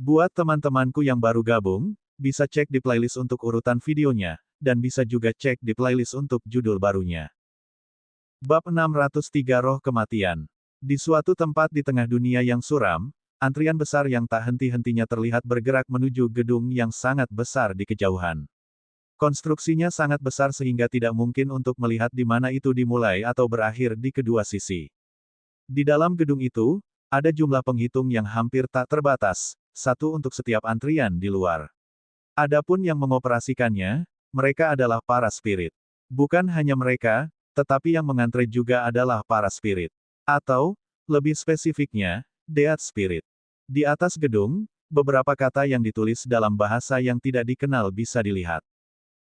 Buat teman-temanku yang baru gabung, bisa cek di playlist untuk urutan videonya, dan bisa juga cek di playlist untuk judul barunya. Bab 603 Roh Kematian. Di suatu tempat di tengah dunia yang suram, antrian besar yang tak henti-hentinya terlihat bergerak menuju gedung yang sangat besar di kejauhan. Konstruksinya sangat besar sehingga tidak mungkin untuk melihat di mana itu dimulai atau berakhir di kedua sisi. Di dalam gedung itu, ada jumlah penghitung yang hampir tak terbatas, satu untuk setiap antrian di luar. Adapun yang mengoperasikannya, mereka adalah para spirit. Bukan hanya mereka, tetapi yang mengantre juga adalah para spirit. Atau, lebih spesifiknya, Death Spirit. Di atas gedung, beberapa kata yang ditulis dalam bahasa yang tidak dikenal bisa dilihat.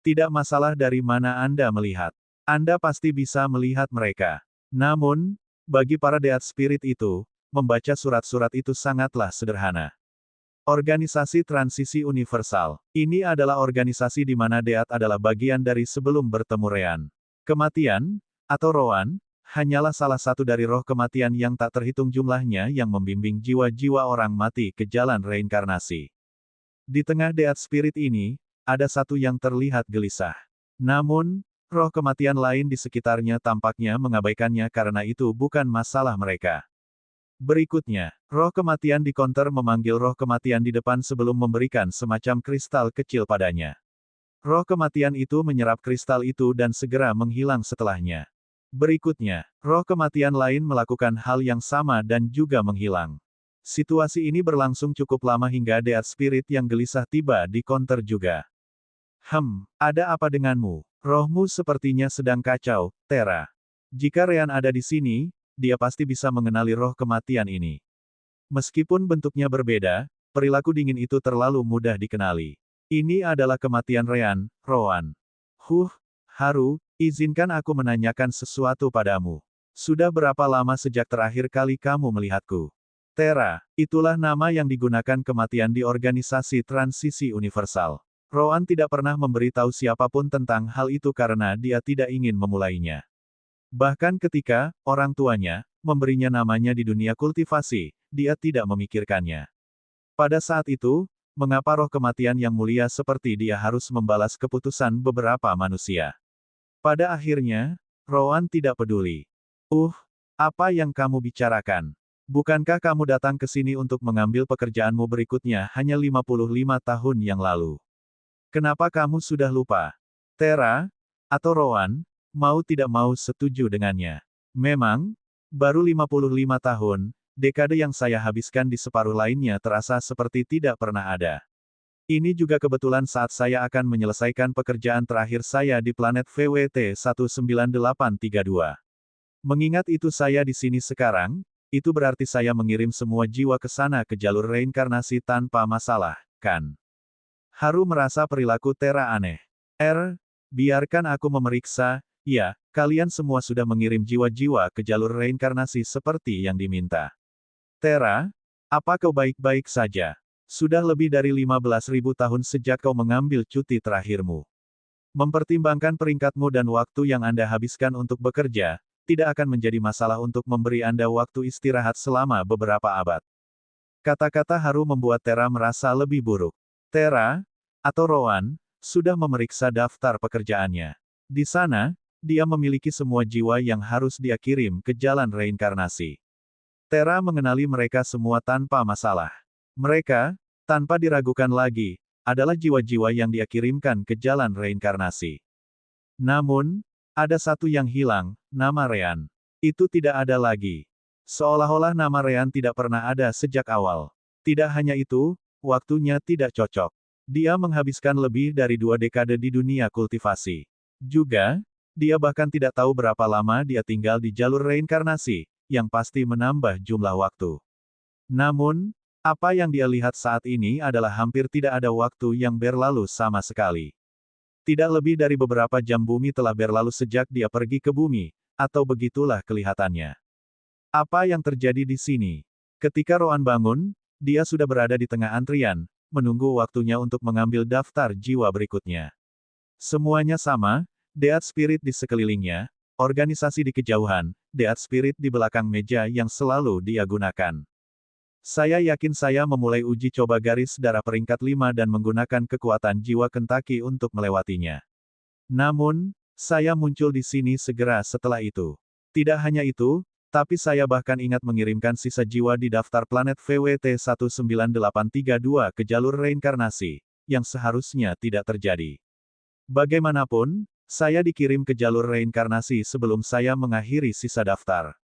Tidak masalah dari mana Anda melihat. Anda pasti bisa melihat mereka. Namun, bagi para Death Spirit itu, membaca surat-surat itu sangatlah sederhana. Organisasi Transisi Universal. Ini adalah organisasi di mana Death adalah bagian dari sebelum bertemu Rean. Kematian, atau Roan, hanyalah salah satu dari roh kematian yang tak terhitung jumlahnya yang membimbing jiwa-jiwa orang mati ke jalan reinkarnasi. Di tengah Death Spirit ini, ada satu yang terlihat gelisah. Namun, roh kematian lain di sekitarnya tampaknya mengabaikannya karena itu bukan masalah mereka. Berikutnya, roh kematian di counter memanggil roh kematian di depan sebelum memberikan semacam kristal kecil padanya. Roh kematian itu menyerap kristal itu dan segera menghilang setelahnya. Berikutnya, roh kematian lain melakukan hal yang sama dan juga menghilang. Situasi ini berlangsung cukup lama hingga Death Spirit yang gelisah tiba di counter juga. Ada apa denganmu? Rohmu sepertinya sedang kacau, Tera. Jika Rean ada di sini, dia pasti bisa mengenali roh kematian ini. Meskipun bentuknya berbeda, perilaku dingin itu terlalu mudah dikenali. Ini adalah kematian Rean, Roan. Haru, izinkan aku menanyakan sesuatu padamu. Sudah berapa lama sejak terakhir kali kamu melihatku? Tera, itulah nama yang digunakan kematian di organisasi transisi universal. Roan tidak pernah memberitahu siapapun tentang hal itu karena dia tidak ingin memulainya. Bahkan ketika orang tuanya memberinya namanya di dunia kultivasi, dia tidak memikirkannya. Pada saat itu, mengapa roh kematian yang mulia seperti dia harus membalas keputusan beberapa manusia? Pada akhirnya, Roan tidak peduli. Apa yang kamu bicarakan? Bukankah kamu datang ke sini untuk mengambil pekerjaanmu berikutnya hanya 55 tahun yang lalu? Kenapa kamu sudah lupa? Tera, atau Roan, mau tidak mau setuju dengannya. Memang, baru 55 tahun, dekade yang saya habiskan di separuh lainnya terasa seperti tidak pernah ada. Ini juga kebetulan saat saya akan menyelesaikan pekerjaan terakhir saya di planet VWT 19832. Mengingat itu saya di sini sekarang, itu berarti saya mengirim semua jiwa ke sana ke jalur reinkarnasi tanpa masalah, kan? Haru merasa perilaku Tera aneh. Biarkan aku memeriksa, ya, kalian semua sudah mengirim jiwa-jiwa ke jalur reinkarnasi seperti yang diminta. Tera, apa kau baik-baik saja? Sudah lebih dari 15.000 tahun sejak kau mengambil cuti terakhirmu. Mempertimbangkan peringkatmu dan waktu yang Anda habiskan untuk bekerja, tidak akan menjadi masalah untuk memberi Anda waktu istirahat selama beberapa abad. Kata-kata Haru membuat Tera merasa lebih buruk. Tera, atau Roan, sudah memeriksa daftar pekerjaannya. Di sana, dia memiliki semua jiwa yang harus dia kirim ke jalan reinkarnasi. Tera mengenali mereka semua tanpa masalah. Mereka, tanpa diragukan lagi, adalah jiwa-jiwa yang dia kirimkan ke jalan reinkarnasi. Namun, ada satu yang hilang, nama Rean. Itu tidak ada lagi. Seolah-olah nama Rean tidak pernah ada sejak awal. Tidak hanya itu, waktunya tidak cocok. Dia menghabiskan lebih dari 2 dekade di dunia kultivasi. Juga, dia bahkan tidak tahu berapa lama dia tinggal di jalur reinkarnasi, yang pasti menambah jumlah waktu. Namun, apa yang dia lihat saat ini adalah hampir tidak ada waktu yang berlalu sama sekali. Tidak lebih dari beberapa jam bumi telah berlalu sejak dia pergi ke bumi, atau begitulah kelihatannya. Apa yang terjadi di sini? Ketika Roan bangun, dia sudah berada di tengah antrian, menunggu waktunya untuk mengambil daftar jiwa berikutnya. Semuanya sama, Death Spirit di sekelilingnya, organisasi di kejauhan, Death Spirit di belakang meja yang selalu dia gunakan. Saya yakin saya memulai uji coba garis darah peringkat 5 dan menggunakan kekuatan jiwa Kentucky untuk melewatinya. Namun, saya muncul di sini segera setelah itu. Tidak hanya itu, tapi saya bahkan ingat mengirimkan sisa jiwa di daftar planet VWT 19832 ke jalur reinkarnasi, yang seharusnya tidak terjadi. Bagaimanapun, saya dikirim ke jalur reinkarnasi sebelum saya mengakhiri sisa daftar.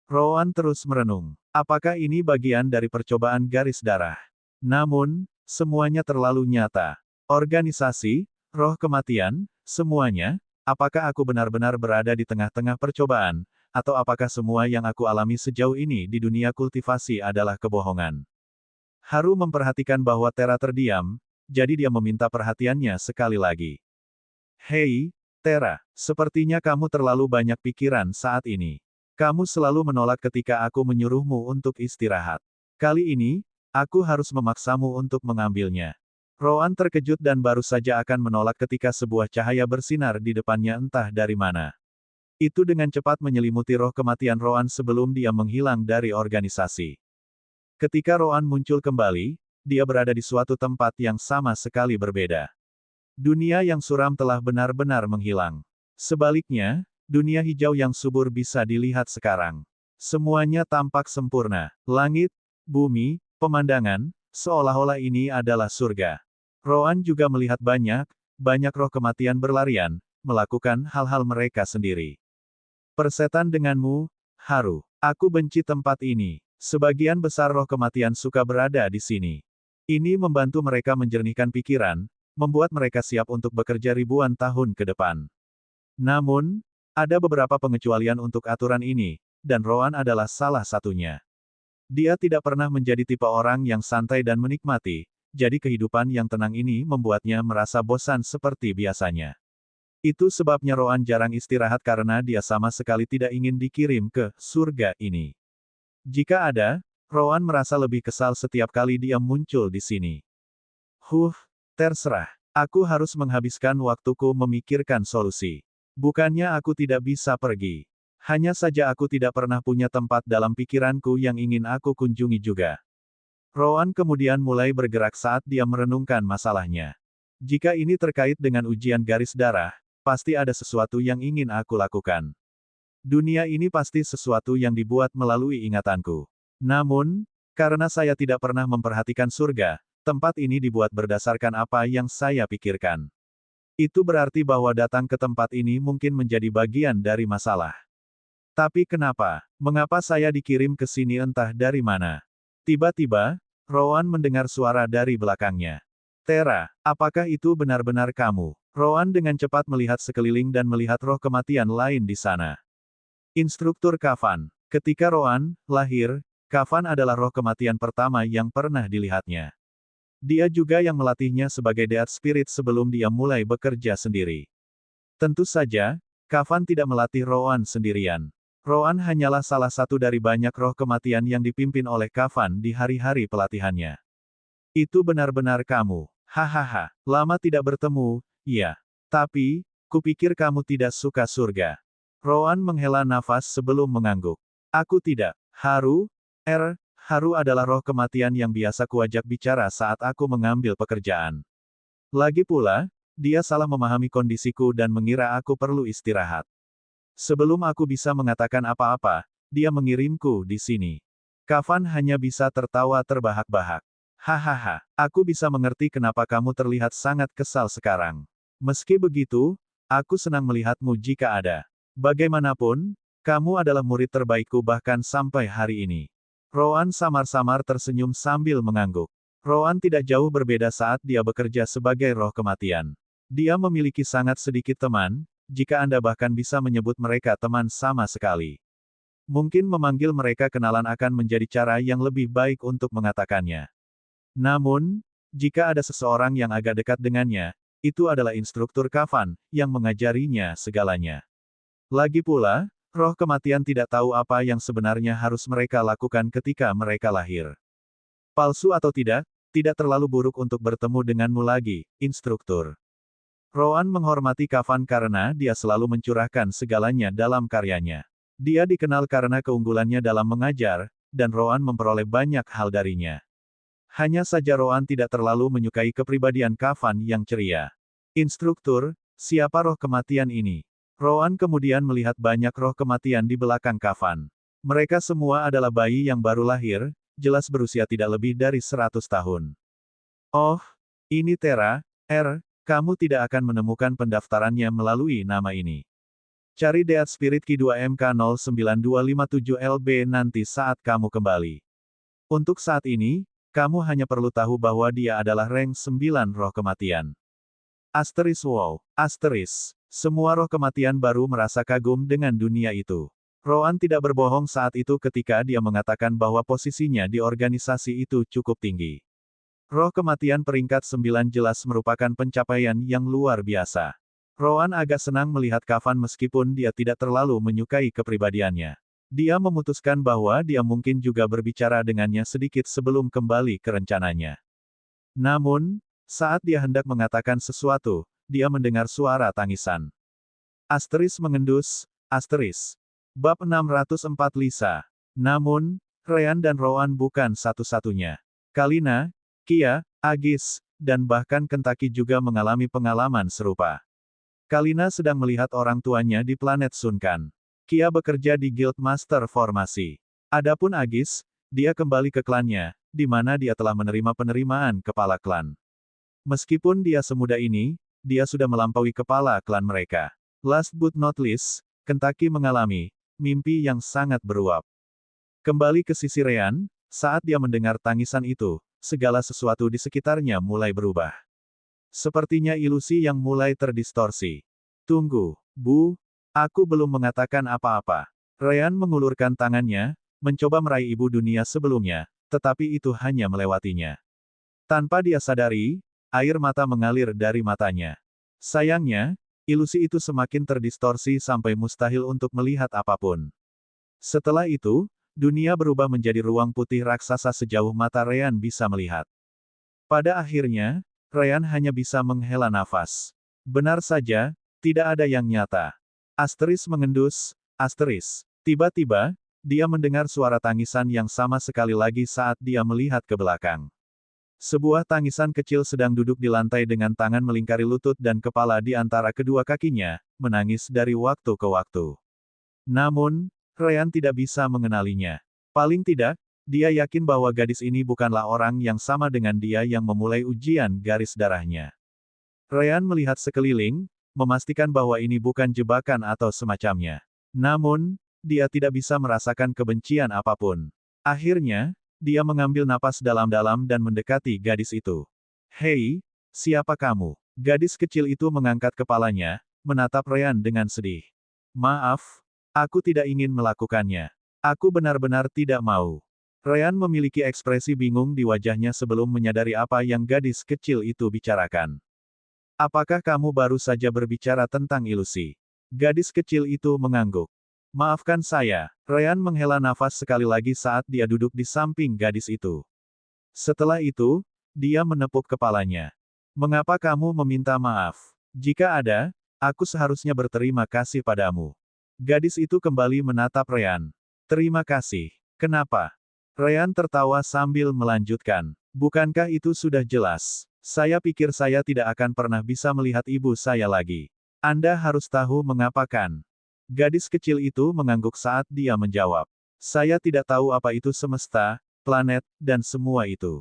Rowan terus merenung. Apakah ini bagian dari percobaan garis darah? Namun, semuanya terlalu nyata. Organisasi, roh kematian, semuanya, apakah aku benar-benar berada di tengah-tengah percobaan, atau apakah semua yang aku alami sejauh ini di dunia kultivasi adalah kebohongan? Haru memperhatikan bahwa Tera terdiam, jadi dia meminta perhatiannya sekali lagi. Hei, Tera, sepertinya kamu terlalu banyak pikiran saat ini. Kamu selalu menolak ketika aku menyuruhmu untuk istirahat. Kali ini, aku harus memaksamu untuk mengambilnya. Rowan terkejut dan baru saja akan menolak ketika sebuah cahaya bersinar di depannya entah dari mana. Itu dengan cepat menyelimuti roh kematian Rowan sebelum dia menghilang dari organisasi. Ketika Rowan muncul kembali, dia berada di suatu tempat yang sama sekali berbeda. Dunia yang suram telah benar-benar menghilang. Sebaliknya, dunia hijau yang subur bisa dilihat sekarang. Semuanya tampak sempurna. Langit, bumi, pemandangan, seolah-olah ini adalah surga. Rowan juga melihat banyak roh kematian berlarian, melakukan hal-hal mereka sendiri. Persetan denganmu, Haru. Aku benci tempat ini. Sebagian besar roh kematian suka berada di sini. Ini membantu mereka menjernihkan pikiran, membuat mereka siap untuk bekerja ribuan tahun ke depan. Namun, ada beberapa pengecualian untuk aturan ini, dan Rowan adalah salah satunya. Dia tidak pernah menjadi tipe orang yang santai dan menikmati, jadi kehidupan yang tenang ini membuatnya merasa bosan seperti biasanya. Itu sebabnya Rowan jarang istirahat karena dia sama sekali tidak ingin dikirim ke surga ini. Jika ada, Rowan merasa lebih kesal setiap kali dia muncul di sini. Terserah. Aku harus menghabiskan waktuku memikirkan solusi. Bukannya aku tidak bisa pergi. Hanya saja aku tidak pernah punya tempat dalam pikiranku yang ingin aku kunjungi juga. Rowan kemudian mulai bergerak saat dia merenungkan masalahnya. Jika ini terkait dengan ujian garis darah, pasti ada sesuatu yang ingin aku lakukan. Dunia ini pasti sesuatu yang dibuat melalui ingatanku. Namun, karena saya tidak pernah memperhatikan surga, tempat ini dibuat berdasarkan apa yang saya pikirkan. Itu berarti bahwa datang ke tempat ini mungkin menjadi bagian dari masalah. Tapi kenapa? Mengapa saya dikirim ke sini entah dari mana? Tiba-tiba, Rowan mendengar suara dari belakangnya. Tera, apakah itu benar-benar kamu? Rowan dengan cepat melihat sekeliling dan melihat roh kematian lain di sana. Instruktur Kafan. Ketika Rowan lahir, Kafan adalah roh kematian pertama yang pernah dilihatnya. Dia juga yang melatihnya sebagai Death Spirit sebelum dia mulai bekerja sendiri. Tentu saja, Kafan tidak melatih Rowan sendirian. Rowan hanyalah salah satu dari banyak roh kematian yang dipimpin oleh Kafan di hari-hari pelatihannya. Itu benar-benar kamu. Hahaha, lama tidak bertemu, iya. Tapi, kupikir kamu tidak suka surga. Rowan menghela nafas sebelum mengangguk. Aku tidak. Haru adalah roh kematian yang biasa kuajak bicara saat aku mengambil pekerjaan. Lagi pula, dia salah memahami kondisiku dan mengira aku perlu istirahat. Sebelum aku bisa mengatakan apa-apa, dia mengirimku di sini. Kafan hanya bisa tertawa terbahak-bahak. Hahaha, aku bisa mengerti kenapa kamu terlihat sangat kesal sekarang. Meski begitu, aku senang melihatmu jika ada. Bagaimanapun, kamu adalah murid terbaikku bahkan sampai hari ini. Rowan samar-samar tersenyum sambil mengangguk. Rowan tidak jauh berbeda saat dia bekerja sebagai roh kematian. Dia memiliki sangat sedikit teman, jika Anda bahkan bisa menyebut mereka teman sama sekali. Mungkin memanggil mereka kenalan akan menjadi cara yang lebih baik untuk mengatakannya. Namun, jika ada seseorang yang agak dekat dengannya, itu adalah instruktur Kafan, yang mengajarinya segalanya. Lagi pula, roh kematian tidak tahu apa yang sebenarnya harus mereka lakukan ketika mereka lahir. Palsu atau tidak terlalu buruk untuk bertemu denganmu lagi, instruktur. Rowan menghormati Kafan karena dia selalu mencurahkan segalanya dalam karyanya. Dia dikenal karena keunggulannya dalam mengajar, dan Roan memperoleh banyak hal darinya. Hanya saja Roan tidak terlalu menyukai kepribadian Kafan yang ceria. Instruktur, siapa roh kematian ini? Roan kemudian melihat banyak roh kematian di belakang Kafan. Mereka semua adalah bayi yang baru lahir, jelas berusia tidak lebih dari 100 tahun. Oh, ini Tera, kamu tidak akan menemukan pendaftarannya melalui nama ini. Cari Death Spirit Q2MK092257LB nanti saat kamu kembali. Untuk saat ini, kamu hanya perlu tahu bahwa dia adalah rank 9 roh kematian. Wow. Semua roh kematian baru merasa kagum dengan dunia itu. Roan tidak berbohong saat itu ketika dia mengatakan bahwa posisinya di organisasi itu cukup tinggi. Roh kematian peringkat 9 jelas merupakan pencapaian yang luar biasa. Roan agak senang melihat Kafan meskipun dia tidak terlalu menyukai kepribadiannya. Dia memutuskan bahwa dia mungkin juga berbicara dengannya sedikit sebelum kembali ke rencananya. Namun, saat dia hendak mengatakan sesuatu, dia mendengar suara tangisan. Mengendus, Bab 604 Lisa. Namun, Ryan dan Roan bukan satu-satunya. Kalina, Kia, Agis, dan bahkan Kentucky juga mengalami pengalaman serupa. Kalina sedang melihat orang tuanya di planet Sunkan. Kia bekerja di Guild Master Formasi. Adapun Agis, dia kembali ke klannya, di mana dia telah menerima penerimaan kepala klan. Meskipun dia semuda ini, dia sudah melampaui kepala klan mereka. Last but not least, Kentucky mengalami mimpi yang sangat beruap. Kembali ke sisi Ryan, saat dia mendengar tangisan itu, segala sesuatu di sekitarnya mulai berubah. Sepertinya ilusi yang mulai terdistorsi. Tunggu, Bu. Aku belum mengatakan apa-apa. Ryan mengulurkan tangannya, mencoba meraih ibu dunia sebelumnya, tetapi itu hanya melewatinya. Tanpa dia sadari, air mata mengalir dari matanya. Sayangnya, ilusi itu semakin terdistorsi sampai mustahil untuk melihat apapun. Setelah itu, dunia berubah menjadi ruang putih raksasa sejauh mata Ryan bisa melihat. Pada akhirnya, Ryan hanya bisa menghela nafas. Benar saja, tidak ada yang nyata. Mengendus, Tiba-tiba, dia mendengar suara tangisan yang sama sekali lagi saat dia melihat ke belakang. Sebuah tangisan kecil sedang duduk di lantai dengan tangan melingkari lutut dan kepala di antara kedua kakinya, menangis dari waktu ke waktu. Namun, Ryan tidak bisa mengenalinya. Paling tidak, dia yakin bahwa gadis ini bukanlah orang yang sama dengan dia yang memulai ujian garis darahnya. Ryan melihat sekeliling, memastikan bahwa ini bukan jebakan atau semacamnya. Namun, dia tidak bisa merasakan kebencian apapun. Akhirnya, dia mengambil napas dalam-dalam dan mendekati gadis itu. Hei, siapa kamu? Gadis kecil itu mengangkat kepalanya, menatap Ryan dengan sedih. Maaf, aku tidak ingin melakukannya. Aku benar-benar tidak mau. Ryan memiliki ekspresi bingung di wajahnya sebelum menyadari apa yang gadis kecil itu bicarakan. Apakah kamu baru saja berbicara tentang ilusi? Gadis kecil itu mengangguk. Maafkan saya, Ryan menghela nafas sekali lagi saat dia duduk di samping gadis itu. Setelah itu, dia menepuk kepalanya. Mengapa kamu meminta maaf? Jika ada, aku seharusnya berterima kasih padamu. Gadis itu kembali menatap Ryan. Terima kasih. Kenapa? Ryan tertawa sambil melanjutkan. Bukankah itu sudah jelas? Saya pikir saya tidak akan pernah bisa melihat ibu saya lagi. Anda harus tahu mengapa kan? Gadis kecil itu mengangguk saat dia menjawab. Saya tidak tahu apa itu semesta, planet, dan semua itu.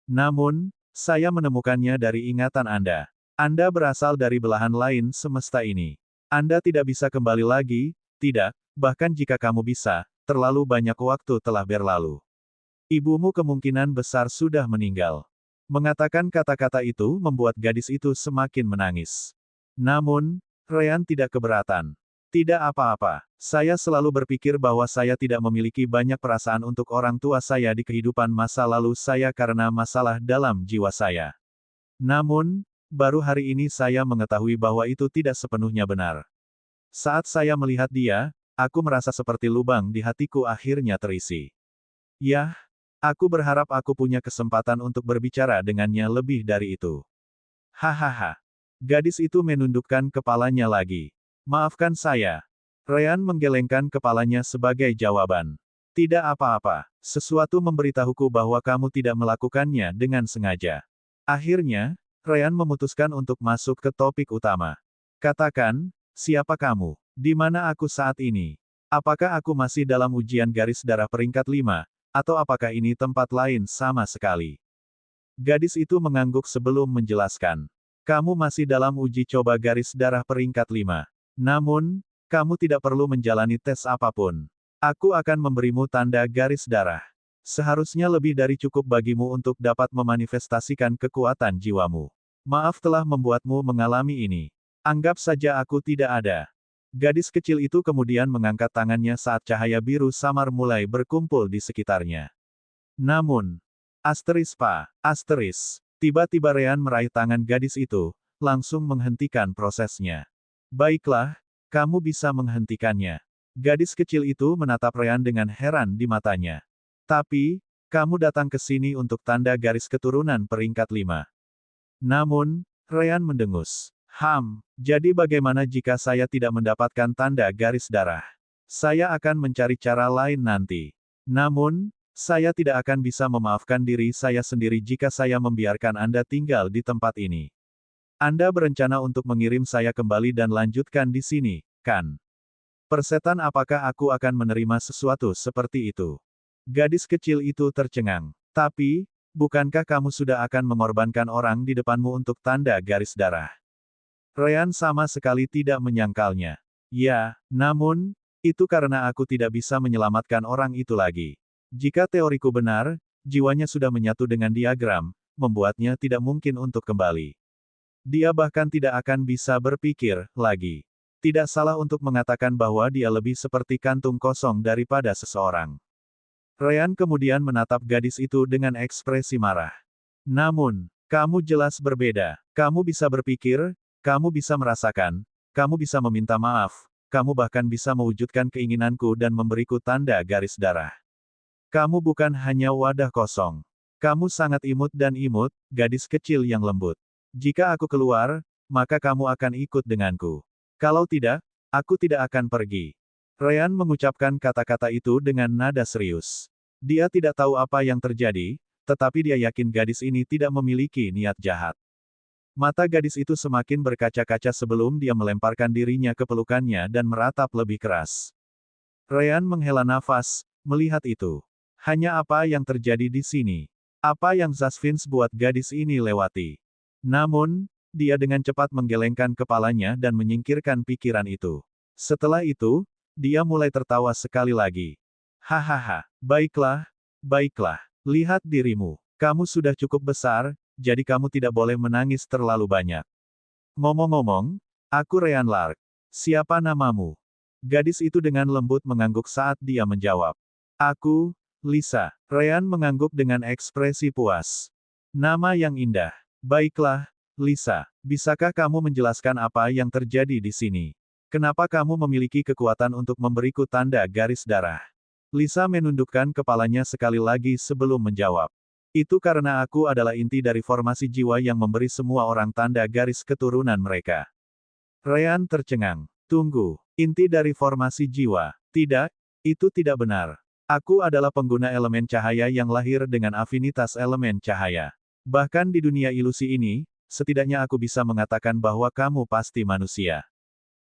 Namun, saya menemukannya dari ingatan Anda. Anda berasal dari belahan lain semesta ini. Anda tidak bisa kembali lagi, tidak, bahkan jika kamu bisa, terlalu banyak waktu telah berlalu. Ibumu kemungkinan besar sudah meninggal. Mengatakan kata-kata itu membuat gadis itu semakin menangis. Namun, Ryan tidak keberatan. Tidak apa-apa. Saya selalu berpikir bahwa saya tidak memiliki banyak perasaan untuk orang tua saya di kehidupan masa lalu saya karena masalah dalam jiwa saya. Namun, baru hari ini saya mengetahui bahwa itu tidak sepenuhnya benar. Saat saya melihat dia, aku merasa seperti lubang di hatiku akhirnya terisi. Yah, aku berharap aku punya kesempatan untuk berbicara dengannya lebih dari itu. Hahaha. Gadis itu menundukkan kepalanya lagi. Maafkan saya. Ryan menggelengkan kepalanya sebagai jawaban. Tidak apa-apa. Sesuatu memberitahuku bahwa kamu tidak melakukannya dengan sengaja. Akhirnya, Ryan memutuskan untuk masuk ke topik utama. Katakan, siapa kamu? Di mana aku saat ini? Apakah aku masih dalam ujian garis darah peringkat 5, atau apakah ini tempat lain sama sekali? Gadis itu mengangguk sebelum menjelaskan. Kamu masih dalam uji coba garis darah peringkat 5. Namun, kamu tidak perlu menjalani tes apapun. Aku akan memberimu tanda garis darah. Seharusnya lebih dari cukup bagimu untuk dapat memanifestasikan kekuatan jiwamu. Maaf telah membuatmu mengalami ini. Anggap saja aku tidak ada. Gadis kecil itu kemudian mengangkat tangannya saat cahaya biru samar mulai berkumpul di sekitarnya. Namun, tiba-tiba Ryan meraih tangan gadis itu, langsung menghentikan prosesnya. Baiklah, kamu bisa menghentikannya. Gadis kecil itu menatap Ryan dengan heran di matanya. Tapi, kamu datang ke sini untuk tanda garis keturunan peringkat 5. Namun, Ryan mendengus. Jadi bagaimana jika saya tidak mendapatkan tanda garis darah? Saya akan mencari cara lain nanti. Namun, saya tidak akan bisa memaafkan diri saya sendiri jika saya membiarkan Anda tinggal di tempat ini. Anda berencana untuk mengirim saya kembali dan lanjutkan di sini, kan? Persetan, apakah aku akan menerima sesuatu seperti itu? Gadis kecil itu tercengang. Tapi, bukankah kamu sudah akan mengorbankan orang di depanmu untuk tanda garis darah? Ryan sama sekali tidak menyangkalnya. Ya, namun, itu karena aku tidak bisa menyelamatkan orang itu lagi. Jika teoriku benar, jiwanya sudah menyatu dengan diagram, membuatnya tidak mungkin untuk kembali. Dia bahkan tidak akan bisa berpikir lagi. Tidak salah untuk mengatakan bahwa dia lebih seperti kantung kosong daripada seseorang. Ryan kemudian menatap gadis itu dengan ekspresi marah. Namun, kamu jelas berbeda. Kamu bisa berpikir, kamu bisa merasakan, kamu bisa meminta maaf, kamu bahkan bisa mewujudkan keinginanku dan memberiku tanda garis darah. Kamu bukan hanya wadah kosong. Kamu sangat imut, gadis kecil yang lembut. Jika aku keluar, maka kamu akan ikut denganku. Kalau tidak, aku tidak akan pergi. Ryan mengucapkan kata-kata itu dengan nada serius. Dia tidak tahu apa yang terjadi, tetapi dia yakin gadis ini tidak memiliki niat jahat. Mata gadis itu semakin berkaca-kaca sebelum dia melemparkan dirinya ke pelukannya dan meratap lebih keras. Ryan menghela nafas, melihat itu. Hanya apa yang terjadi di sini? Apa yang Zasvins buat gadis ini lewati? Namun, dia dengan cepat menggelengkan kepalanya dan menyingkirkan pikiran itu. Setelah itu, dia mulai tertawa sekali lagi. Hahaha, baiklah, lihat dirimu. Kamu sudah cukup besar, jadi kamu tidak boleh menangis terlalu banyak. Ngomong-ngomong, aku Ryan Lark. Siapa namamu? Gadis itu dengan lembut mengangguk saat dia menjawab. Aku, Lisa. Ryan mengangguk dengan ekspresi puas. Nama yang indah. Baiklah, Lisa, bisakah kamu menjelaskan apa yang terjadi di sini? Kenapa kamu memiliki kekuatan untuk memberiku tanda garis darah? Lisa menundukkan kepalanya sekali lagi sebelum menjawab. Itu karena aku adalah inti dari formasi jiwa yang memberi semua orang tanda garis keturunan mereka. Ryan tercengang. Tunggu, inti dari formasi jiwa? Tidak, itu tidak benar. Aku adalah pengguna elemen cahaya yang lahir dengan afinitas elemen cahaya. Bahkan di dunia ilusi ini, setidaknya aku bisa mengatakan bahwa kamu pasti manusia.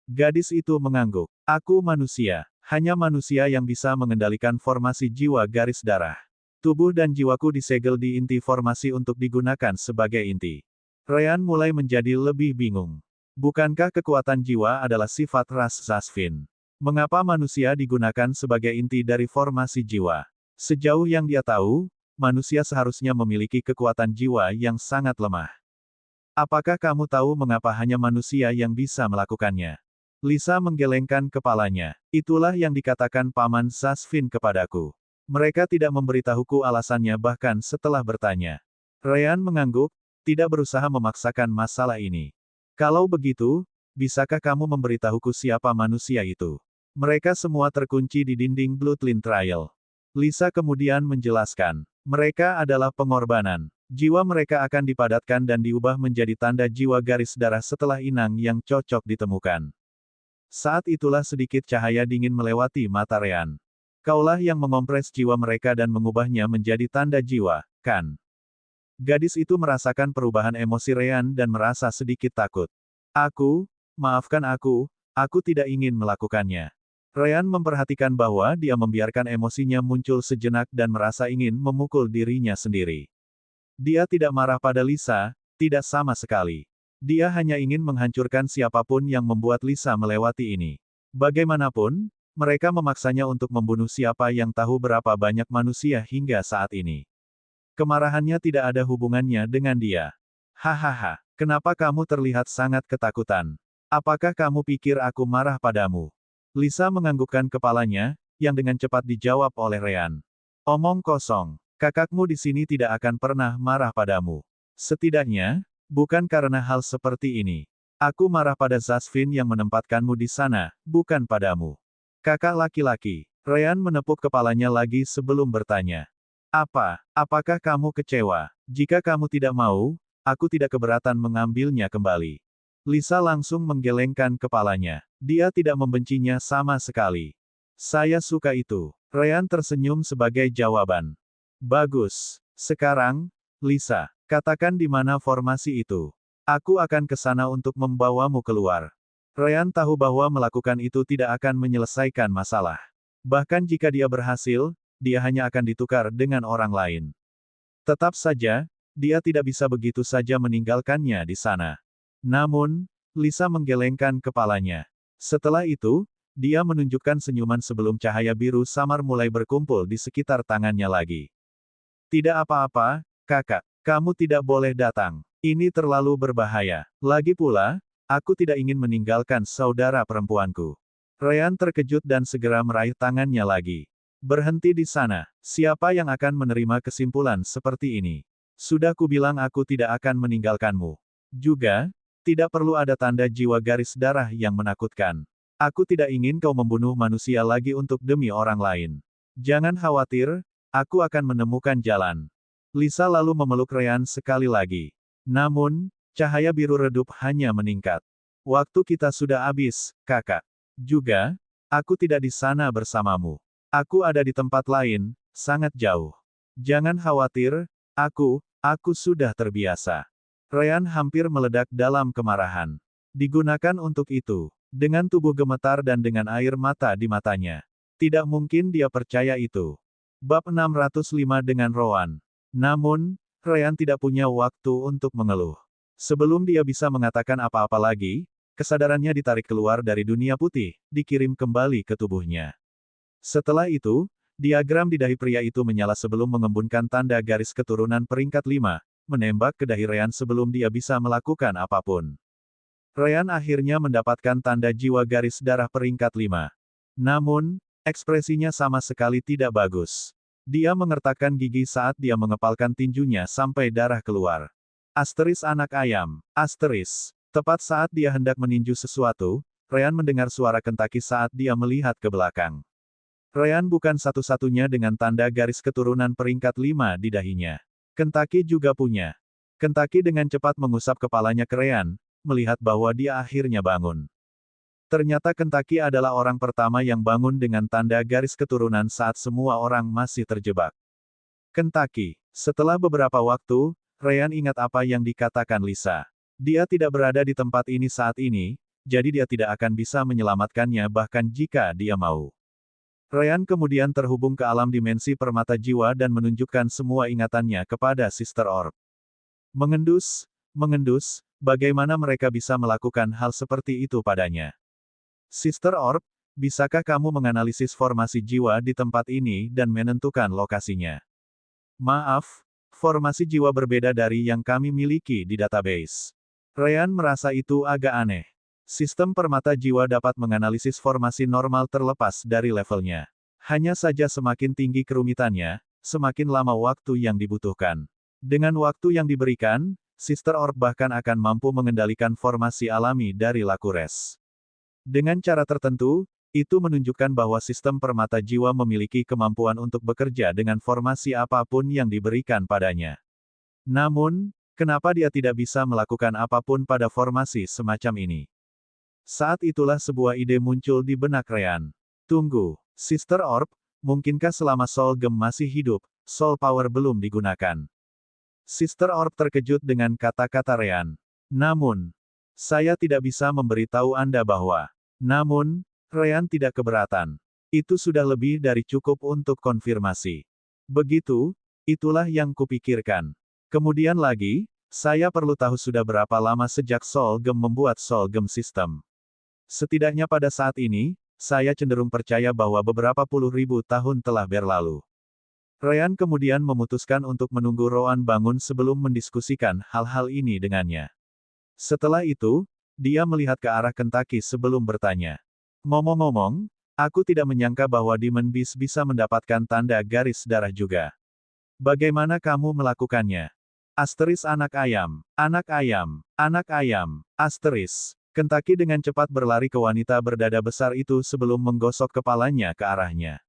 Gadis itu mengangguk. Aku manusia. Hanya manusia yang bisa mengendalikan formasi jiwa garis darah. Tubuh dan jiwaku disegel di inti formasi untuk digunakan sebagai inti. Ryan mulai menjadi lebih bingung. Bukankah kekuatan jiwa adalah sifat ras Zasvin? Mengapa manusia digunakan sebagai inti dari formasi jiwa? Sejauh yang dia tahu, manusia seharusnya memiliki kekuatan jiwa yang sangat lemah. Apakah kamu tahu mengapa hanya manusia yang bisa melakukannya? Lisa menggelengkan kepalanya. Itulah yang dikatakan Paman Zasvin kepadaku. Mereka tidak memberitahuku alasannya bahkan setelah bertanya. Ryan mengangguk, tidak berusaha memaksakan masalah ini. Kalau begitu, bisakah kamu memberitahuku siapa manusia itu? Mereka semua terkunci di dinding Bloodline Trial. Lisa kemudian menjelaskan. Mereka adalah pengorbanan. Jiwa mereka akan dipadatkan dan diubah menjadi tanda jiwa garis darah setelah inang yang cocok ditemukan. Saat itulah sedikit cahaya dingin melewati mata Ryan. Kaulah yang mengompres jiwa mereka dan mengubahnya menjadi tanda jiwa, kan? Gadis itu merasakan perubahan emosi Ryan dan merasa sedikit takut. Maafkan aku tidak ingin melakukannya. Ryan memperhatikan bahwa dia membiarkan emosinya muncul sejenak dan merasa ingin memukul dirinya sendiri. Dia tidak marah pada Lisa, tidak sama sekali. Dia hanya ingin menghancurkan siapapun yang membuat Lisa melewati ini. Bagaimanapun, mereka memaksanya untuk membunuh siapa yang tahu berapa banyak manusia hingga saat ini. Kemarahannya tidak ada hubungannya dengan dia. Hahaha, kenapa kamu terlihat sangat ketakutan? Apakah kamu pikir aku marah padamu? Lisa menganggukkan kepalanya, yang dengan cepat dijawab oleh Ryan. Omong kosong, kakakmu di sini tidak akan pernah marah padamu. Setidaknya, bukan karena hal seperti ini. Aku marah pada Zasvin yang menempatkanmu di sana, bukan padamu. Kakak laki-laki. Ryan menepuk kepalanya lagi sebelum bertanya. Apakah kamu kecewa? Jika kamu tidak mau, aku tidak keberatan mengambilnya kembali. Lisa langsung menggelengkan kepalanya. Dia tidak membencinya sama sekali. Saya suka itu. Ryan tersenyum sebagai jawaban. Bagus. Sekarang, Lisa, katakan di mana formasi itu. Aku akan ke sana untuk membawamu keluar. Ryan tahu bahwa melakukan itu tidak akan menyelesaikan masalah. Bahkan jika dia berhasil, dia hanya akan ditukar dengan orang lain. Tetap saja, dia tidak bisa begitu saja meninggalkannya di sana. Namun, Lisa menggelengkan kepalanya. Setelah itu, dia menunjukkan senyuman sebelum cahaya biru samar mulai berkumpul di sekitar tangannya lagi. Tidak apa-apa, kakak. Kamu tidak boleh datang. Ini terlalu berbahaya. Lagi pula, aku tidak ingin meninggalkan saudara perempuanku. Ryan terkejut dan segera meraih tangannya lagi. Berhenti di sana. Siapa yang akan menerima kesimpulan seperti ini? Sudah kubilang aku tidak akan meninggalkanmu. Juga, tidak perlu ada tanda jiwa garis darah yang menakutkan. Aku tidak ingin kau membunuh manusia lagi untuk demi orang lain. Jangan khawatir, aku akan menemukan jalan. Lisa lalu memeluk Ryan sekali lagi. Namun, cahaya biru redup hanya meningkat. Waktu kita sudah habis, kakak. Juga, aku tidak di sana bersamamu. Aku ada di tempat lain, sangat jauh. Jangan khawatir, aku sudah terbiasa. Ryan hampir meledak dalam kemarahan. Digunakan untuk itu. Dengan tubuh gemetar dan dengan air mata di matanya. Tidak mungkin dia percaya itu. Bab 605 dengan Rowan. Namun, Ryan tidak punya waktu untuk mengeluh. Sebelum dia bisa mengatakan apa-apa lagi, kesadarannya ditarik keluar dari dunia putih, dikirim kembali ke tubuhnya. Setelah itu, diagram di dahi pria itu menyala sebelum mengembunkan tanda garis keturunan peringkat 5, menembak ke dahi Ryan sebelum dia bisa melakukan apapun. Ryan akhirnya mendapatkan tanda jiwa garis darah peringkat 5. Namun, ekspresinya sama sekali tidak bagus. Dia mengertakkan gigi saat dia mengepalkan tinjunya sampai darah keluar. Asteris anak ayam. Asteris. Tepat saat dia hendak meninju sesuatu, Ryan mendengar suara Kentucky saat dia melihat ke belakang. Ryan bukan satu-satunya dengan tanda garis keturunan peringkat 5 di dahinya. Kentucky juga punya. Kentucky dengan cepat mengusap kepalanya ke Ryan, melihat bahwa dia akhirnya bangun. Ternyata Kentucky adalah orang pertama yang bangun dengan tanda garis keturunan saat semua orang masih terjebak. Kentucky. Setelah beberapa waktu, Ryan ingat apa yang dikatakan Lisa. Dia tidak berada di tempat ini saat ini, jadi dia tidak akan bisa menyelamatkannya bahkan jika dia mau. Ryan kemudian terhubung ke alam dimensi permata jiwa dan menunjukkan semua ingatannya kepada Sister Orb. Mengendus, bagaimana mereka bisa melakukan hal seperti itu padanya? Sister Orb, bisakah kamu menganalisis formasi jiwa di tempat ini dan menentukan lokasinya? Maaf, formasi jiwa berbeda dari yang kami miliki di database. Ryan merasa itu agak aneh. Sistem permata jiwa dapat menganalisis formasi normal terlepas dari levelnya. Hanya saja semakin tinggi kerumitannya, semakin lama waktu yang dibutuhkan. Dengan waktu yang diberikan, Sister Orb bahkan akan mampu mengendalikan formasi alami dari Lakures. Dengan cara tertentu, itu menunjukkan bahwa sistem permata jiwa memiliki kemampuan untuk bekerja dengan formasi apapun yang diberikan padanya. Namun, kenapa dia tidak bisa melakukan apapun pada formasi semacam ini? Saat itulah sebuah ide muncul di benak Ryan. Tunggu, Sister Orb, mungkinkah selama Soul Gem masih hidup, Soul Power belum digunakan? Sister Orb terkejut dengan kata-kata Ryan. Namun, saya tidak bisa memberitahu Anda bahwa. Namun, Ryan tidak keberatan. Itu sudah lebih dari cukup untuk konfirmasi. Begitu, itulah yang kupikirkan. Kemudian lagi, saya perlu tahu sudah berapa lama sejak Soul Gem membuat Soul Gem System. Setidaknya pada saat ini, saya cenderung percaya bahwa beberapa puluh ribu tahun telah berlalu. Ryan kemudian memutuskan untuk menunggu Rowan bangun sebelum mendiskusikan hal-hal ini dengannya. Setelah itu, dia melihat ke arah Kentucky sebelum bertanya. Ngomong-ngomong, aku tidak menyangka bahwa Demon Beast bisa mendapatkan tanda garis darah juga. Bagaimana kamu melakukannya? Asteris anak ayam, anak ayam, anak ayam, asteris. Kentucky dengan cepat berlari ke wanita berdada besar itu sebelum menggosok kepalanya ke arahnya.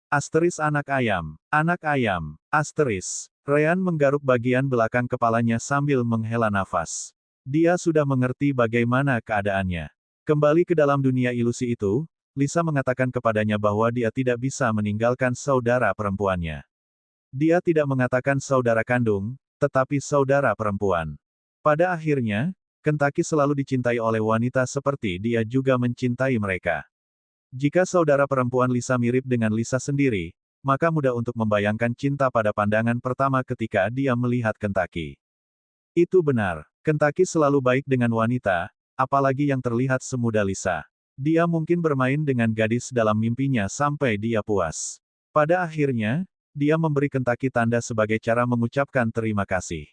Asteris anak ayam, asteris. Ryan menggaruk bagian belakang kepalanya sambil menghela nafas. Dia sudah mengerti bagaimana keadaannya. Kembali ke dalam dunia ilusi itu, Lisa mengatakan kepadanya bahwa dia tidak bisa meninggalkan saudara perempuannya. Dia tidak mengatakan saudara kandung, tetapi saudara perempuan. Pada akhirnya, Kentucky selalu dicintai oleh wanita seperti dia juga mencintai mereka. Jika saudara perempuan Lisa mirip dengan Lisa sendiri, maka mudah untuk membayangkan cinta pada pandangan pertama ketika dia melihat Kentucky. Itu benar, Kentucky selalu baik dengan wanita, apalagi yang terlihat semuda Lisa. Dia mungkin bermain dengan gadis dalam mimpinya sampai dia puas. Pada akhirnya, dia memberi Kentucky tanda sebagai cara mengucapkan terima kasih.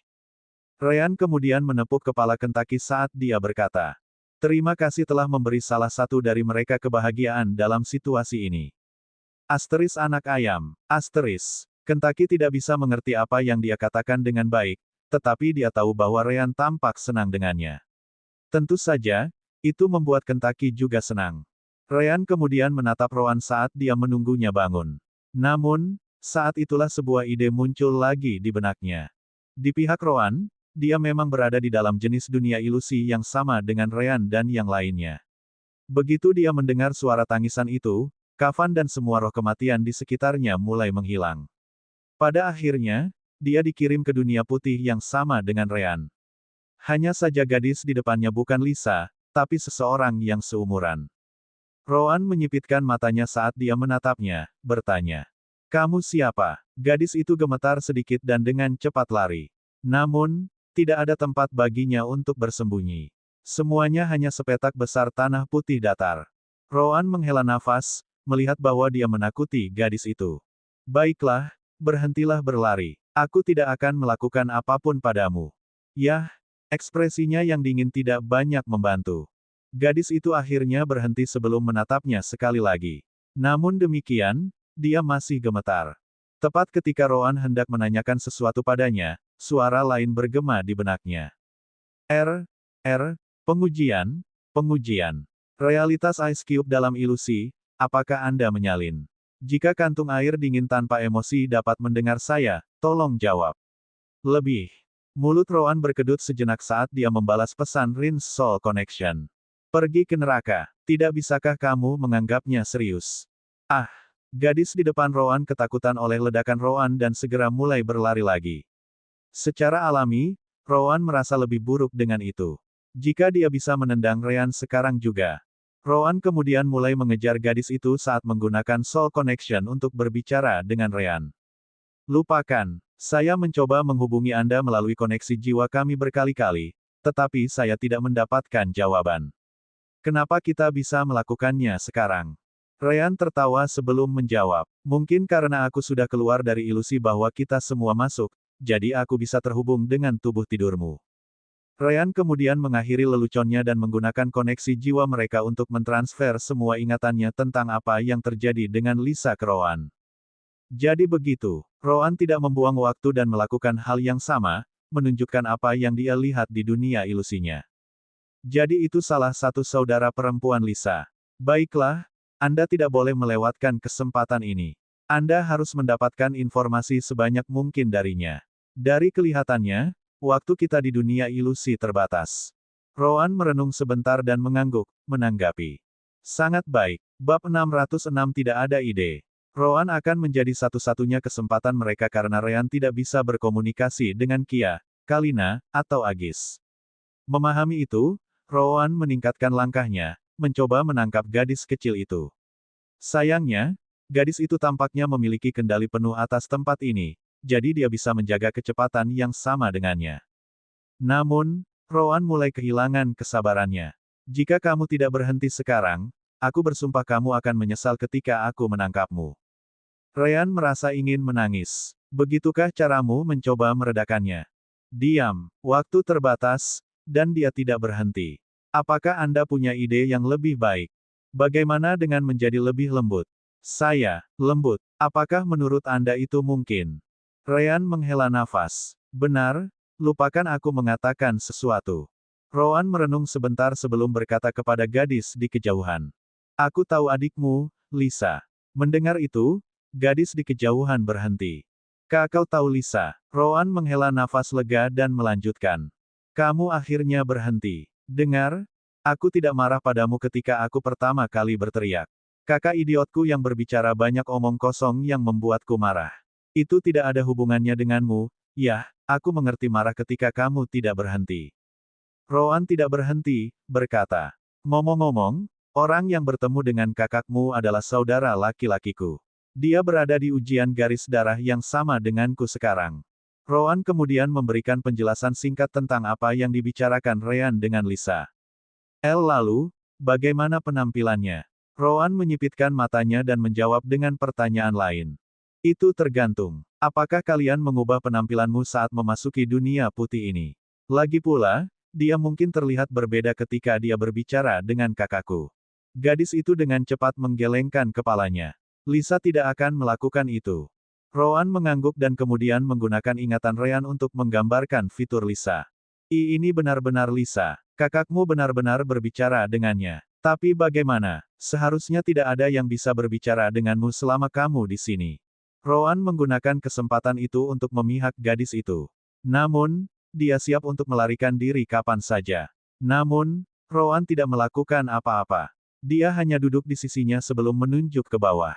Ryan kemudian menepuk kepala Kentucky saat dia berkata, "Terima kasih telah memberi salah satu dari mereka kebahagiaan dalam situasi ini." Asteris anak ayam, asteris. Kentucky tidak bisa mengerti apa yang dia katakan dengan baik, tetapi dia tahu bahwa Ryan tampak senang dengannya. Tentu saja, itu membuat Kentucky juga senang. Ryan kemudian menatap Rowan saat dia menunggunya bangun. Namun, saat itulah sebuah ide muncul lagi di benaknya. Di pihak Rowan, dia memang berada di dalam jenis dunia ilusi yang sama dengan Ryan dan yang lainnya. Begitu dia mendengar suara tangisan itu, Kavan dan semua roh kematian di sekitarnya mulai menghilang. Pada akhirnya, dia dikirim ke dunia putih yang sama dengan Ryan. Hanya saja gadis di depannya bukan Lisa, tapi seseorang yang seumuran. Rowan menyipitkan matanya saat dia menatapnya, bertanya. "Kamu siapa?" Gadis itu gemetar sedikit dan dengan cepat lari. Namun, tidak ada tempat baginya untuk bersembunyi. Semuanya hanya sepetak besar tanah putih datar. Rowan menghela nafas, melihat bahwa dia menakuti gadis itu. "Baiklah, berhentilah berlari. Aku tidak akan melakukan apapun padamu." Yah, ekspresinya yang dingin tidak banyak membantu. Gadis itu akhirnya berhenti sebelum menatapnya sekali lagi. Namun demikian, dia masih gemetar. Tepat ketika Rowan hendak menanyakan sesuatu padanya, suara lain bergema di benaknya. Pengujian, pengujian. Realitas Ice Cube dalam ilusi, apakah Anda menyalin? Jika kantung air dingin tanpa emosi dapat mendengar saya, tolong jawab. Lebih. Mulut Rowan berkedut sejenak saat dia membalas pesan Rinse Soul Connection. Pergi ke neraka, tidak bisakah kamu menganggapnya serius? Ah! Gadis di depan Rowan ketakutan oleh ledakan Rowan dan segera mulai berlari lagi. Secara alami, Rowan merasa lebih buruk dengan itu. Jika dia bisa menendang Ryan sekarang juga. Rowan kemudian mulai mengejar gadis itu saat menggunakan Soul Connection untuk berbicara dengan Ryan. Lupakan, saya mencoba menghubungi Anda melalui koneksi jiwa kami berkali-kali, tetapi saya tidak mendapatkan jawaban. Kenapa kita bisa melakukannya sekarang? Ryan tertawa sebelum menjawab. Mungkin karena aku sudah keluar dari ilusi bahwa kita semua masuk, jadi aku bisa terhubung dengan tubuh tidurmu. Ryan kemudian mengakhiri leluconnya dan menggunakan koneksi jiwa mereka untuk mentransfer semua ingatannya tentang apa yang terjadi dengan Lisa ke Rowan. Jadi begitu, Rowan tidak membuang waktu dan melakukan hal yang sama, menunjukkan apa yang dia lihat di dunia ilusinya. Jadi itu salah satu saudara perempuan Lisa. Baiklah, Anda tidak boleh melewatkan kesempatan ini. Anda harus mendapatkan informasi sebanyak mungkin darinya. Dari kelihatannya, waktu kita di dunia ilusi terbatas. Rowan merenung sebentar dan mengangguk, menanggapi. Sangat baik, bab 606 tidak ada ide. Roan akan menjadi satu-satunya kesempatan mereka karena Ryan tidak bisa berkomunikasi dengan Kia, Kalina, atau Agis. Memahami itu, Roan meningkatkan langkahnya, mencoba menangkap gadis kecil itu. Sayangnya, gadis itu tampaknya memiliki kendali penuh atas tempat ini, jadi dia bisa menjaga kecepatan yang sama dengannya. Namun, Roan mulai kehilangan kesabarannya. Jika kamu tidak berhenti sekarang, aku bersumpah kamu akan menyesal ketika aku menangkapmu. Ryan merasa ingin menangis. Begitukah caramu mencoba meredakannya? Diam, waktu terbatas, dan dia tidak berhenti. Apakah Anda punya ide yang lebih baik? Bagaimana dengan menjadi lebih lembut? Saya, lembut. Apakah menurut Anda itu mungkin? Ryan menghela nafas. Benar, lupakan aku mengatakan sesuatu. Roan merenung sebentar sebelum berkata kepada gadis di kejauhan. Aku tahu adikmu, Lisa. Mendengar itu, gadis di kejauhan berhenti. Kau tahu Lisa. Roan menghela nafas lega dan melanjutkan. Kamu akhirnya berhenti. Dengar, aku tidak marah padamu ketika aku pertama kali berteriak. Kakak idiotku yang berbicara banyak omong kosong yang membuatku marah. Itu tidak ada hubungannya denganmu, ya, aku mengerti marah ketika kamu tidak berhenti. Roan tidak berhenti, berkata. Ngomong-ngomong, orang yang bertemu dengan kakakmu adalah saudara laki-lakiku. Dia berada di ujian garis darah yang sama denganku sekarang. Roan kemudian memberikan penjelasan singkat tentang apa yang dibicarakan Ryan dengan Lisa. Lalu, bagaimana penampilannya? Roan menyipitkan matanya dan menjawab dengan pertanyaan lain. Itu tergantung. Apakah kalian mengubah penampilanmu saat memasuki dunia putih ini? Lagi pula, dia mungkin terlihat berbeda ketika dia berbicara dengan kakakku. Gadis itu dengan cepat menggelengkan kepalanya. Lisa tidak akan melakukan itu. Roan mengangguk dan kemudian menggunakan ingatan Ryan untuk menggambarkan fitur Lisa. Ini benar-benar Lisa. Kakakmu benar-benar berbicara dengannya. Tapi bagaimana? Seharusnya tidak ada yang bisa berbicara denganmu selama kamu di sini. Roan menggunakan kesempatan itu untuk memihak gadis itu. Namun, dia siap untuk melarikan diri kapan saja. Namun, Roan tidak melakukan apa-apa. Dia hanya duduk di sisinya sebelum menunjuk ke bawah.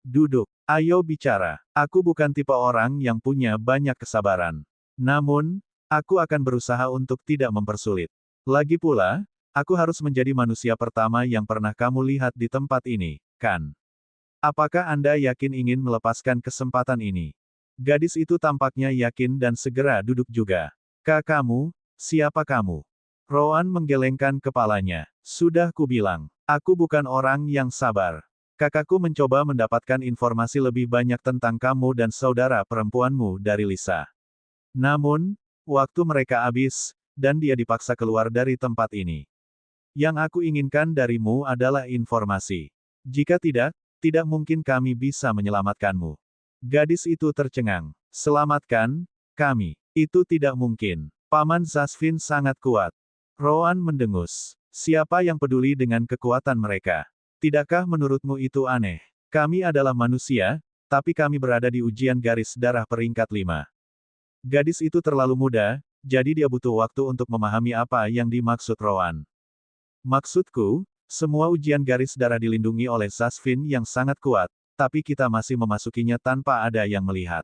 Duduk. Ayo bicara. Aku bukan tipe orang yang punya banyak kesabaran. Namun, aku akan berusaha untuk tidak mempersulit. Lagi pula, aku harus menjadi manusia pertama yang pernah kamu lihat di tempat ini, kan? Apakah Anda yakin ingin melepaskan kesempatan ini? Gadis itu tampaknya yakin dan segera duduk juga. Kamu, siapa kamu? Roan menggelengkan kepalanya. Sudah kubilang, aku bukan orang yang sabar. Kakakku mencoba mendapatkan informasi lebih banyak tentang kamu dan saudara perempuanmu dari Lisa. Namun, waktu mereka habis, dan dia dipaksa keluar dari tempat ini. Yang aku inginkan darimu adalah informasi. Jika tidak mungkin kami bisa menyelamatkanmu. Gadis itu tercengang. Selamatkan kami. Itu tidak mungkin. Paman Zasvin sangat kuat. Roan mendengus. Siapa yang peduli dengan kekuatan mereka? Tidakkah menurutmu itu aneh? Kami adalah manusia, tapi kami berada di ujian garis darah peringkat 5. Gadis itu terlalu muda, jadi dia butuh waktu untuk memahami apa yang dimaksud Roan. Maksudku, semua ujian garis darah dilindungi oleh Zasvin yang sangat kuat, tapi kita masih memasukinya tanpa ada yang melihat.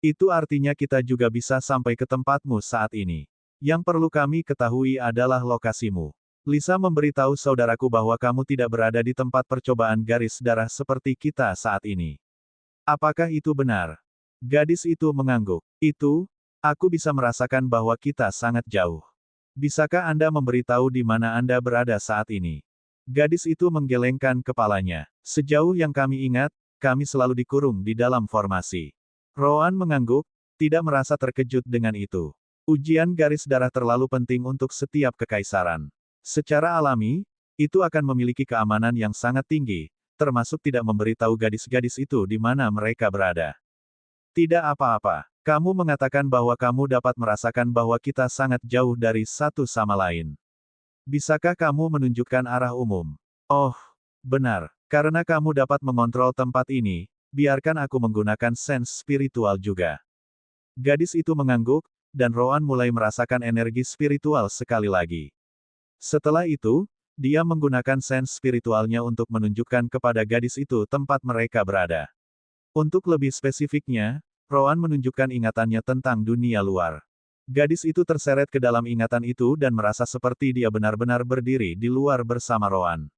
Itu artinya kita juga bisa sampai ke tempatmu saat ini. Yang perlu kami ketahui adalah lokasimu. Lisa memberitahu saudaraku bahwa kamu tidak berada di tempat percobaan garis darah seperti kita saat ini. Apakah itu benar? Gadis itu mengangguk. Aku bisa merasakan bahwa kita sangat jauh. Bisakah Anda memberitahu di mana Anda berada saat ini? Gadis itu menggelengkan kepalanya. Sejauh yang kami ingat, kami selalu dikurung di dalam formasi. Roan mengangguk, tidak merasa terkejut dengan itu. Ujian garis darah terlalu penting untuk setiap kekaisaran. Secara alami, itu akan memiliki keamanan yang sangat tinggi, termasuk tidak memberitahu gadis-gadis itu di mana mereka berada. Tidak apa-apa. Kamu mengatakan bahwa kamu dapat merasakan bahwa kita sangat jauh dari satu sama lain. Bisakah kamu menunjukkan arah umum? Oh, benar. Karena kamu dapat mengontrol tempat ini, biarkan aku menggunakan sense spiritual juga. Gadis itu mengangguk, dan Roan mulai merasakan energi spiritual sekali lagi. Setelah itu, dia menggunakan sense spiritualnya untuk menunjukkan kepada gadis itu tempat mereka berada. Untuk lebih spesifiknya, Rowan menunjukkan ingatannya tentang dunia luar. Gadis itu terseret ke dalam ingatan itu dan merasa seperti dia benar-benar berdiri di luar bersama Rowan.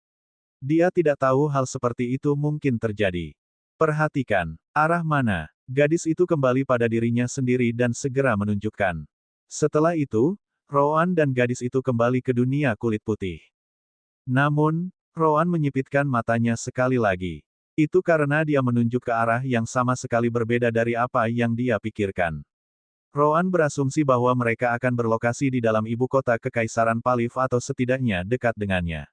Dia tidak tahu hal seperti itu mungkin terjadi. Perhatikan, arah mana? Gadis itu kembali pada dirinya sendiri dan segera menunjukkan. Setelah itu, Rowan dan gadis itu kembali ke dunia kulit putih. Namun, Rowan menyipitkan matanya sekali lagi. Itu karena dia menunjuk ke arah yang sama sekali berbeda dari apa yang dia pikirkan. Rowan berasumsi bahwa mereka akan berlokasi di dalam ibu kota Kekaisaran Palif atau setidaknya dekat dengannya.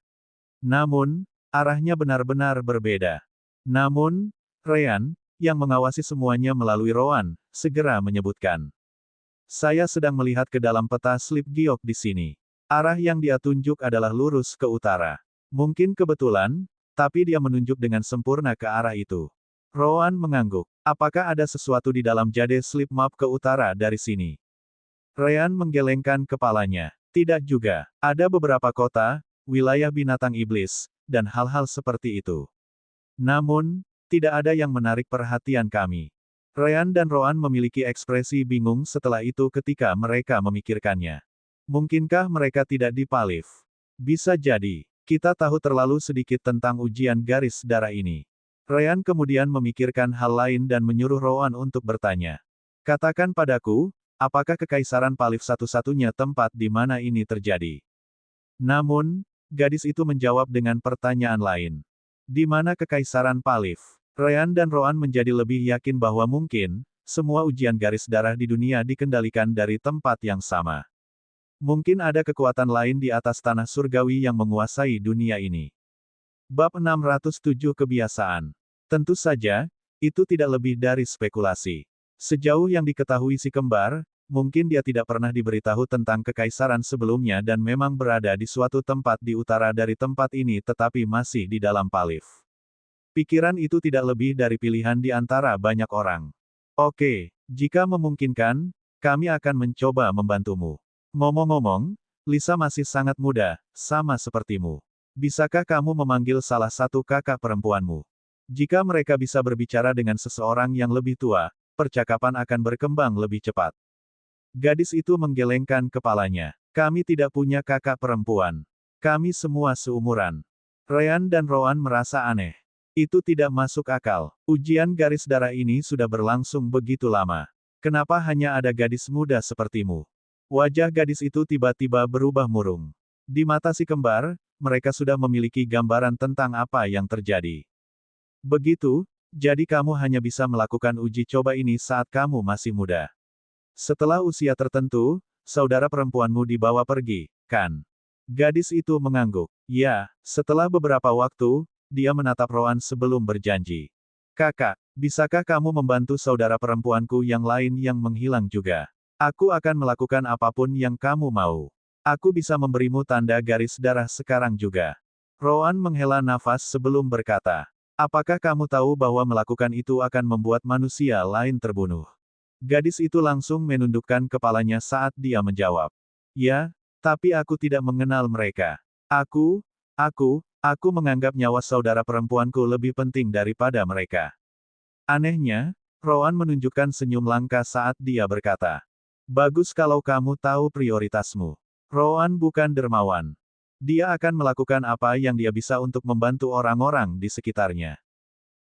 Namun, arahnya benar-benar berbeda. Namun, Ryan, yang mengawasi semuanya melalui Rowan, segera menyebutkan. Saya sedang melihat ke dalam peta slip giok di sini. Arah yang dia tunjuk adalah lurus ke utara. Mungkin kebetulan, tapi dia menunjuk dengan sempurna ke arah itu. Rowan mengangguk. Apakah ada sesuatu di dalam jade slip map ke utara dari sini? Ryan menggelengkan kepalanya. Tidak juga. Ada beberapa kota, wilayah binatang iblis, dan hal-hal seperti itu. Namun, tidak ada yang menarik perhatian kami. Ryan dan Rowan memiliki ekspresi bingung setelah itu ketika mereka memikirkannya. Mungkinkah mereka tidak di Palif? Bisa jadi. Kita tahu terlalu sedikit tentang ujian garis darah ini. Ryan kemudian memikirkan hal lain dan menyuruh Rowan untuk bertanya. Katakan padaku, apakah Kekaisaran Palif satu-satunya tempat di mana ini terjadi? Namun, gadis itu menjawab dengan pertanyaan lain. Di mana Kekaisaran Palif? Ryan dan Rowan menjadi lebih yakin bahwa mungkin, semua ujian garis darah di dunia dikendalikan dari tempat yang sama. Mungkin ada kekuatan lain di atas tanah surgawi yang menguasai dunia ini. Bab 607 Kebiasaan. Tentu saja, itu tidak lebih dari spekulasi. Sejauh yang diketahui si kembar, mungkin dia tidak pernah diberitahu tentang kekaisaran sebelumnya dan memang berada di suatu tempat di utara dari tempat ini tetapi masih di dalam Palif. Pikiran itu tidak lebih dari pilihan di antara banyak orang. Oke, jika memungkinkan, kami akan mencoba membantumu. Ngomong-ngomong, Lisa masih sangat muda, sama sepertimu. Bisakah kamu memanggil salah satu kakak perempuanmu? Jika mereka bisa berbicara dengan seseorang yang lebih tua, percakapan akan berkembang lebih cepat. Gadis itu menggelengkan kepalanya. Kami tidak punya kakak perempuan. Kami semua seumuran. Ryan dan Rowan merasa aneh. Itu tidak masuk akal. Ujian garis darah ini sudah berlangsung begitu lama. Kenapa hanya ada gadis muda sepertimu? Wajah gadis itu tiba-tiba berubah murung. Di mata si kembar, mereka sudah memiliki gambaran tentang apa yang terjadi. Begitu, jadi kamu hanya bisa melakukan uji coba ini saat kamu masih muda. Setelah usia tertentu, saudara perempuanmu dibawa pergi, kan? Gadis itu mengangguk. Ya, setelah beberapa waktu, dia menatap Rowan sebelum berjanji. Kakak, bisakah kamu membantu saudara perempuanku yang lain yang menghilang juga? Aku akan melakukan apapun yang kamu mau. Aku bisa memberimu tanda garis darah sekarang juga. Rowan menghela nafas sebelum berkata. Apakah kamu tahu bahwa melakukan itu akan membuat manusia lain terbunuh? Gadis itu langsung menundukkan kepalanya saat dia menjawab. Ya, tapi aku tidak mengenal mereka. Aku menganggap nyawa saudara perempuanku lebih penting daripada mereka. Anehnya, Rowan menunjukkan senyum langka saat dia berkata. Bagus kalau kamu tahu prioritasmu. Rowan bukan dermawan. Dia akan melakukan apa yang dia bisa untuk membantu orang-orang di sekitarnya.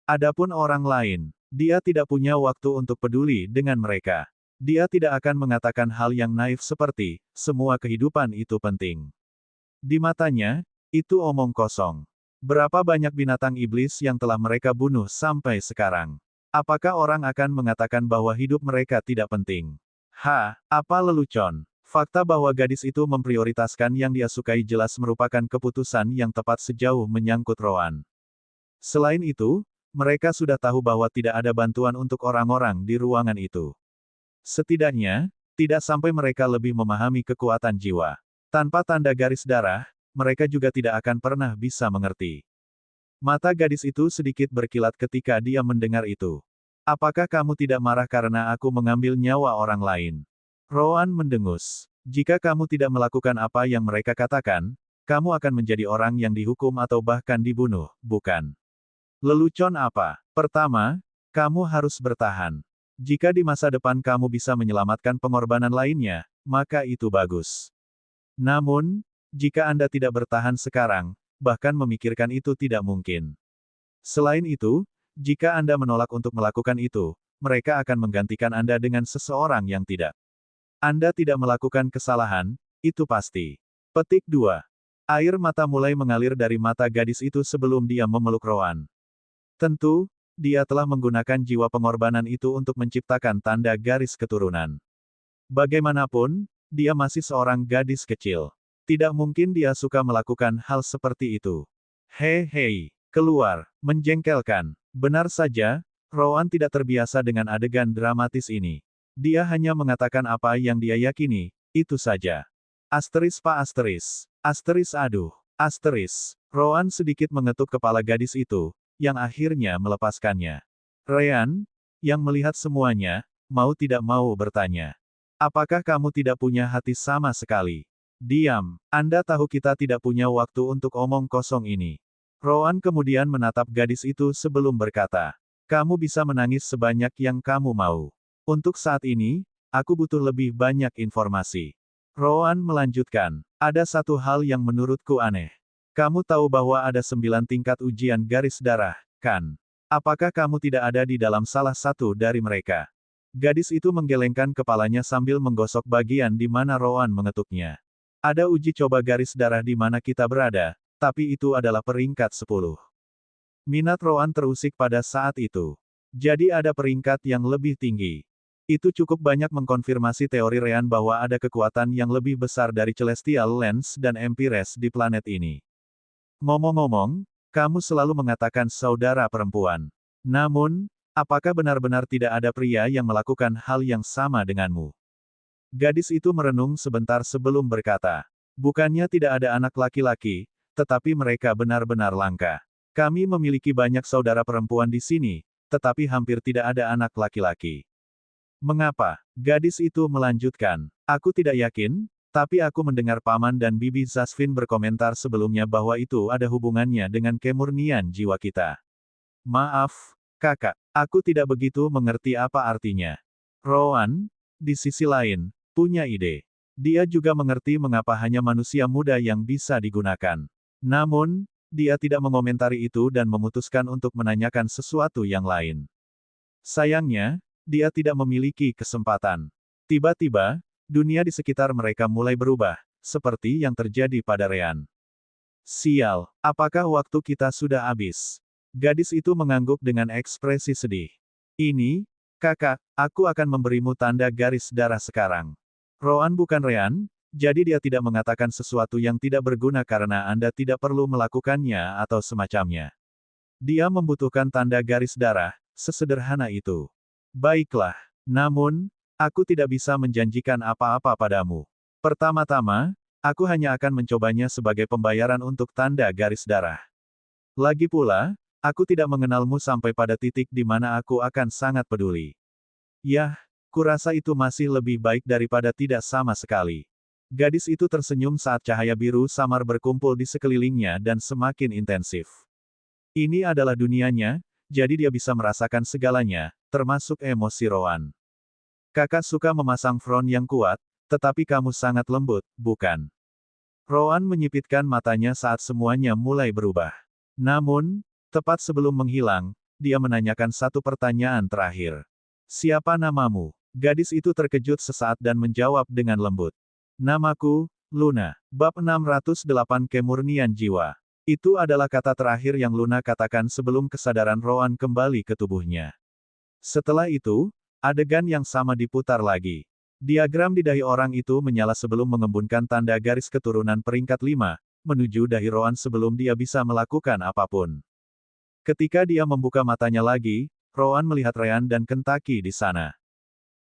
Adapun orang lain, dia tidak punya waktu untuk peduli dengan mereka. Dia tidak akan mengatakan hal yang naif seperti, semua kehidupan itu penting. Di matanya, itu omong kosong. Berapa banyak binatang iblis yang telah mereka bunuh sampai sekarang? Apakah orang akan mengatakan bahwa hidup mereka tidak penting? Apa lelucon? Fakta bahwa gadis itu memprioritaskan yang dia sukai jelas merupakan keputusan yang tepat sejauh menyangkut Rowan. Selain itu, mereka sudah tahu bahwa tidak ada bantuan untuk orang-orang di ruangan itu. Setidaknya, tidak sampai mereka lebih memahami kekuatan jiwa. Tanpa tanda garis darah, mereka juga tidak akan pernah bisa mengerti. Mata gadis itu sedikit berkilat ketika dia mendengar itu. Apakah kamu tidak marah karena aku mengambil nyawa orang lain? Rowan mendengus. Jika kamu tidak melakukan apa yang mereka katakan, kamu akan menjadi orang yang dihukum atau bahkan dibunuh, bukan? Lelucon apa? Pertama, Kamu harus bertahan. Jika di masa depan kamu bisa menyelamatkan pengorbanan lainnya, maka itu bagus. Namun, jika Anda tidak bertahan sekarang, bahkan memikirkan itu tidak mungkin. Selain itu, jika Anda menolak untuk melakukan itu, mereka akan menggantikan Anda dengan seseorang yang tidak. Anda tidak melakukan kesalahan, itu pasti. Petik 2. Air mata mulai mengalir dari mata gadis itu sebelum dia memeluk Roan. Tentu, dia telah menggunakan jiwa pengorbanan itu untuk menciptakan tanda garis keturunan. Bagaimanapun, dia masih seorang gadis kecil. Tidak mungkin dia suka melakukan hal seperti itu. Hei, keluar, menjengkelkan. Benar saja, Roan tidak terbiasa dengan adegan dramatis ini. Dia hanya mengatakan apa yang dia yakini, itu saja. Aduh. Roan sedikit mengetuk kepala gadis itu, yang akhirnya melepaskannya. Ryan, yang melihat semuanya, mau tidak mau bertanya. Apakah kamu tidak punya hati sama sekali? Diam, Anda tahu kita tidak punya waktu untuk omong kosong ini. Roan kemudian menatap gadis itu sebelum berkata, kamu bisa menangis sebanyak yang kamu mau. Untuk saat ini, aku butuh lebih banyak informasi. Roan melanjutkan, ada satu hal yang menurutku aneh. Kamu tahu bahwa ada 9 tingkat ujian garis darah, kan? Apakah kamu tidak ada di dalam salah satu dari mereka? Gadis itu menggelengkan kepalanya sambil menggosok bagian di mana Roan mengetuknya. Ada uji coba garis darah di mana kita berada, tapi itu adalah peringkat 10. Minat Roan terusik pada saat itu. Jadi ada peringkat yang lebih tinggi. Itu cukup banyak mengkonfirmasi teori Ryan bahwa ada kekuatan yang lebih besar dari Celestial Lens dan Empires di planet ini. Ngomong-ngomong, kamu selalu mengatakan saudara perempuan. Namun, apakah benar-benar tidak ada pria yang melakukan hal yang sama denganmu? Gadis itu merenung sebentar sebelum berkata, bukannya tidak ada anak laki-laki, tetapi mereka benar-benar langka. Kami memiliki banyak saudara perempuan di sini, tetapi hampir tidak ada anak laki-laki. Mengapa? Gadis itu melanjutkan. Aku tidak yakin, tapi aku mendengar Paman dan Bibi Zasvin berkomentar sebelumnya bahwa itu ada hubungannya dengan kemurnian jiwa kita. Maaf, kakak, aku tidak begitu mengerti apa artinya. Roan, di sisi lain, punya ide. Dia juga mengerti mengapa hanya manusia muda yang bisa digunakan. Namun, dia tidak mengomentari itu dan memutuskan untuk menanyakan sesuatu yang lain. Sayangnya, dia tidak memiliki kesempatan. Tiba-tiba, dunia di sekitar mereka mulai berubah, seperti yang terjadi pada Ryan. Sial, apakah waktu kita sudah habis? Gadis itu mengangguk dengan ekspresi sedih. Ini, kakak, aku akan memberimu tanda garis darah sekarang. Roan bukan Ryan, jadi dia tidak mengatakan sesuatu yang tidak berguna karena Anda tidak perlu melakukannya atau semacamnya. Dia membutuhkan tanda garis darah, sesederhana itu. Baiklah, namun, aku tidak bisa menjanjikan apa-apa padamu. Pertama-tama, aku hanya akan mencobanya sebagai pembayaran untuk tanda garis darah. Lagi pula, aku tidak mengenalmu sampai pada titik di mana aku akan sangat peduli. Yah, kurasa itu masih lebih baik daripada tidak sama sekali. Gadis itu tersenyum saat cahaya biru samar berkumpul di sekelilingnya dan semakin intensif. Ini adalah dunianya, jadi dia bisa merasakan segalanya, termasuk emosi Roan. Kakak suka memasang front yang kuat, tetapi kamu sangat lembut, bukan? Roan menyipitkan matanya saat semuanya mulai berubah. Namun, tepat sebelum menghilang, dia menanyakan satu pertanyaan terakhir. Siapa namamu? Gadis itu terkejut sesaat dan menjawab dengan lembut. Namaku, Luna. Bab 608 Kemurnian Jiwa. Itu adalah kata terakhir yang Luna katakan sebelum kesadaran Roan kembali ke tubuhnya. Setelah itu, adegan yang sama diputar lagi. Diagram di dahi orang itu menyala sebelum mengembunkan tanda garis keturunan peringkat 5, menuju dahi Roan sebelum dia bisa melakukan apapun. Ketika dia membuka matanya lagi, Roan melihat Ryan dan Kentaki di sana.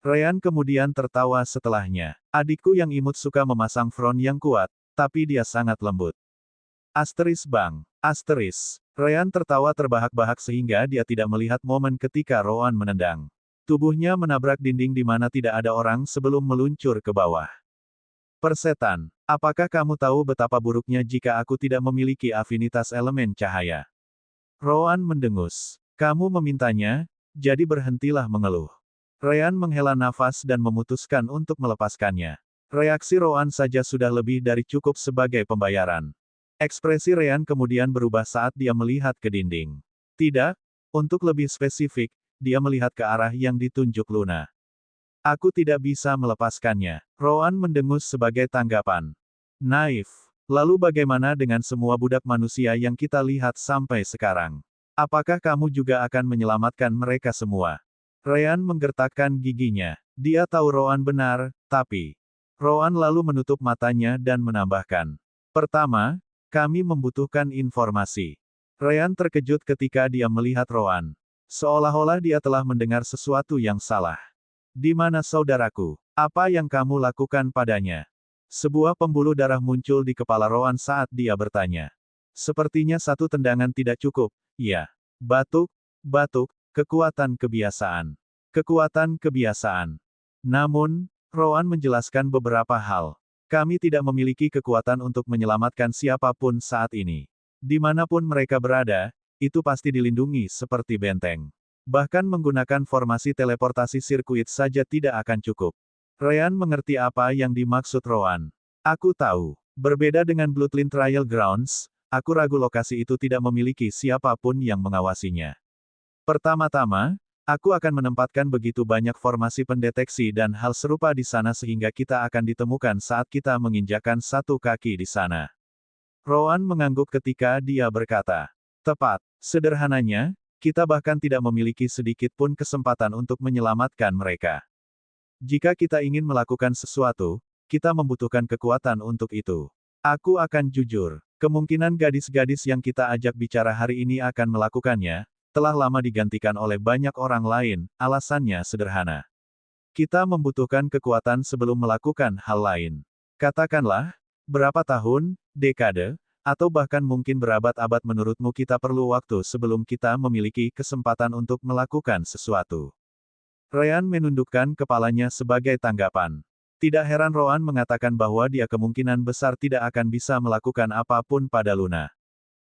Ryan kemudian tertawa setelahnya. Adikku yang imut suka memasang front yang kuat, tapi dia sangat lembut. Bang. Ryan tertawa terbahak-bahak sehingga dia tidak melihat momen ketika Roan menendang. Tubuhnya menabrak dinding di mana tidak ada orang sebelum meluncur ke bawah. Persetan, apakah kamu tahu betapa buruknya jika aku tidak memiliki afinitas elemen cahaya? Roan mendengus. Kamu memintanya, jadi berhentilah mengeluh. Ryan menghela nafas dan memutuskan untuk melepaskannya. Reaksi Rowan saja sudah lebih dari cukup sebagai pembayaran. Ekspresi Ryan kemudian berubah saat dia melihat ke dinding. Tidak, untuk lebih spesifik, dia melihat ke arah yang ditunjuk Luna. Aku tidak bisa melepaskannya. Rowan mendengus sebagai tanggapan. Naif. Lalu bagaimana dengan semua budak manusia yang kita lihat sampai sekarang? Apakah kamu juga akan menyelamatkan mereka semua? Ryan menggertakkan giginya. Dia tahu Rowan benar, tapi... Rowan lalu menutup matanya dan menambahkan. Pertama, kami membutuhkan informasi. Ryan terkejut ketika dia melihat Rowan. Seolah-olah dia telah mendengar sesuatu yang salah. Di mana saudaraku? Apa yang kamu lakukan padanya? Sebuah pembuluh darah muncul di kepala Rowan saat dia bertanya. Sepertinya satu tendangan tidak cukup, ya. Batuk, kekuatan kebiasaan. Kekuatan kebiasaan. Namun, Rowan menjelaskan beberapa hal. Kami tidak memiliki kekuatan untuk menyelamatkan siapapun saat ini. Dimanapun mereka berada, itu pasti dilindungi seperti benteng. Bahkan menggunakan formasi teleportasi sirkuit saja tidak akan cukup. Ryan mengerti apa yang dimaksud Rowan. Aku tahu. Berbeda dengan Bloodline Trial Grounds, aku ragu lokasi itu tidak memiliki siapapun yang mengawasinya. Pertama-tama, aku akan menempatkan begitu banyak formasi pendeteksi dan hal serupa di sana sehingga kita akan ditemukan saat kita menginjakan satu kaki di sana. Rowan mengangguk ketika dia berkata. Tepat. Sederhananya, kita bahkan tidak memiliki sedikit pun kesempatan untuk menyelamatkan mereka. Jika kita ingin melakukan sesuatu, kita membutuhkan kekuatan untuk itu. Aku akan jujur, kemungkinan gadis-gadis yang kita ajak bicara hari ini akan melakukannya, telah lama digantikan oleh banyak orang lain, alasannya sederhana. Kita membutuhkan kekuatan sebelum melakukan hal lain. Katakanlah, berapa tahun, dekade, atau bahkan mungkin berabad-abad menurutmu kita perlu waktu sebelum kita memiliki kesempatan untuk melakukan sesuatu. Ryan menundukkan kepalanya sebagai tanggapan. Tidak heran Rowan mengatakan bahwa dia kemungkinan besar tidak akan bisa melakukan apapun pada Luna.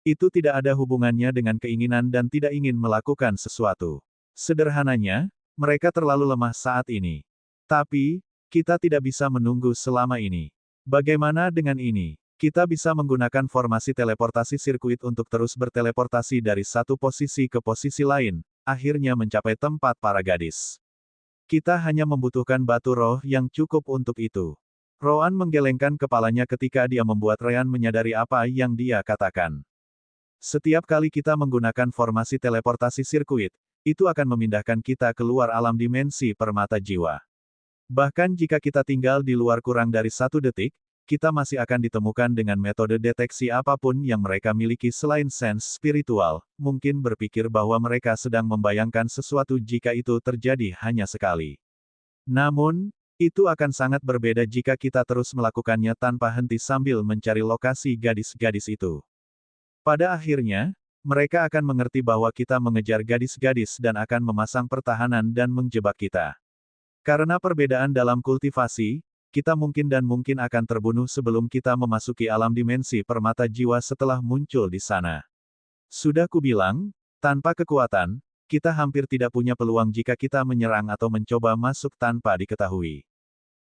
Itu tidak ada hubungannya dengan keinginan dan tidak ingin melakukan sesuatu. Sederhananya, mereka terlalu lemah saat ini. Tapi, kita tidak bisa menunggu selama ini. Bagaimana dengan ini? Kita bisa menggunakan formasi teleportasi sirkuit untuk terus berteleportasi dari satu posisi ke posisi lain, akhirnya mencapai tempat para gadis. Kita hanya membutuhkan batu roh yang cukup untuk itu. Rowan menggelengkan kepalanya ketika dia membuat Ryan menyadari apa yang dia katakan. Setiap kali kita menggunakan formasi teleportasi sirkuit, itu akan memindahkan kita keluar alam dimensi permata jiwa. Bahkan jika kita tinggal di luar kurang dari 1 detik, kita masih akan ditemukan dengan metode deteksi apapun yang mereka miliki selain sense spiritual, mungkin berpikir bahwa mereka sedang membayangkan sesuatu jika itu terjadi hanya sekali. Namun, itu akan sangat berbeda jika kita terus melakukannya tanpa henti sambil mencari lokasi gadis-gadis itu. Pada akhirnya, mereka akan mengerti bahwa kita mengejar gadis-gadis dan akan memasang pertahanan dan menjebak kita. Karena perbedaan dalam kultivasi, kita mungkin akan terbunuh sebelum kita memasuki alam dimensi permata jiwa setelah muncul di sana. Sudah kubilang, tanpa kekuatan, kita hampir tidak punya peluang jika kita menyerang atau mencoba masuk tanpa diketahui.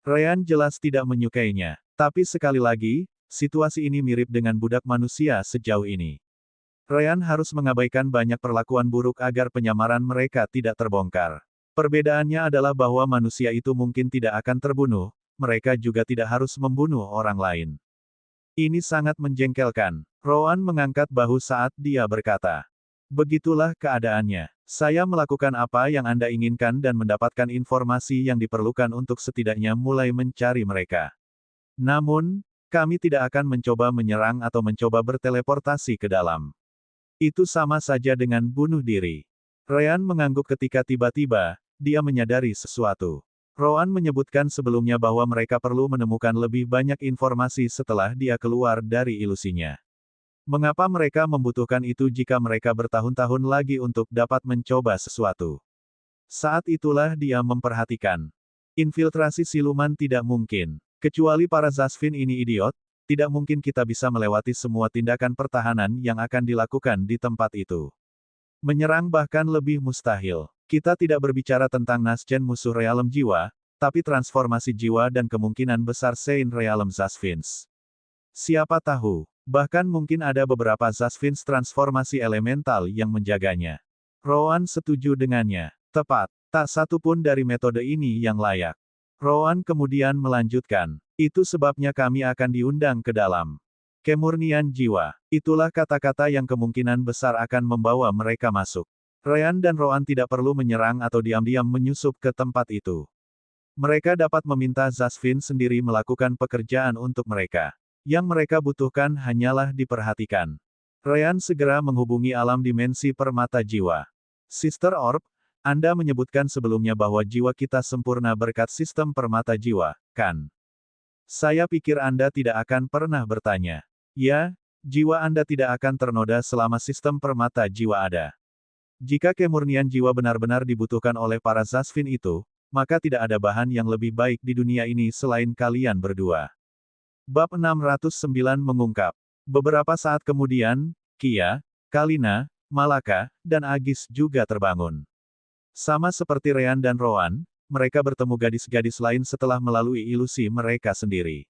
Ryan jelas tidak menyukainya. Tapi sekali lagi, situasi ini mirip dengan budak manusia sejauh ini. Ryan harus mengabaikan banyak perlakuan buruk agar penyamaran mereka tidak terbongkar. Perbedaannya adalah bahwa manusia itu mungkin tidak akan terbunuh, mereka juga tidak harus membunuh orang lain. Ini sangat menjengkelkan. Rowan mengangkat bahu saat dia berkata. Begitulah keadaannya. Saya melakukan apa yang Anda inginkan dan mendapatkan informasi yang diperlukan untuk setidaknya mulai mencari mereka. Namun, kami tidak akan mencoba menyerang atau mencoba berteleportasi ke dalam. Itu sama saja dengan bunuh diri. Ryan mengangguk ketika tiba-tiba, dia menyadari sesuatu. Rowan menyebutkan sebelumnya bahwa mereka perlu menemukan lebih banyak informasi setelah dia keluar dari ilusinya. Mengapa mereka membutuhkan itu jika mereka bertahun-tahun lagi untuk dapat mencoba sesuatu? Saat itulah dia memperhatikan. Infiltrasi siluman tidak mungkin. Kecuali para Zasvin ini idiot, tidak mungkin kita bisa melewati semua tindakan pertahanan yang akan dilakukan di tempat itu. Menyerang bahkan lebih mustahil. Kita tidak berbicara tentang Naschen musuh realem jiwa, tapi transformasi jiwa dan kemungkinan besar Sein realem Zasvins. Siapa tahu, bahkan mungkin ada beberapa Zasvins transformasi elemental yang menjaganya. Rowan setuju dengannya. Tepat, tak satu pun dari metode ini yang layak. Rowan kemudian melanjutkan, itu sebabnya kami akan diundang ke dalam kemurnian jiwa. Itulah kata-kata yang kemungkinan besar akan membawa mereka masuk. Ryan dan Rowan tidak perlu menyerang atau diam-diam menyusup ke tempat itu. Mereka dapat meminta Zasvin sendiri melakukan pekerjaan untuk mereka. Yang mereka butuhkan hanyalah diperhatikan. Ryan segera menghubungi alam dimensi permata jiwa. Sister Orb, Anda menyebutkan sebelumnya bahwa jiwa kita sempurna berkat sistem permata jiwa, kan? Saya pikir Anda tidak akan pernah bertanya. Ya, jiwa Anda tidak akan ternoda selama sistem permata jiwa ada. Jika kemurnian jiwa benar-benar dibutuhkan oleh para Zasvin itu, maka tidak ada bahan yang lebih baik di dunia ini selain kalian berdua. Bab 609 mengungkap. Beberapa saat kemudian, Kia, Kalina, Malaka, dan Agis juga terbangun. Sama seperti Ryan dan Rowan, mereka bertemu gadis-gadis lain setelah melalui ilusi mereka sendiri.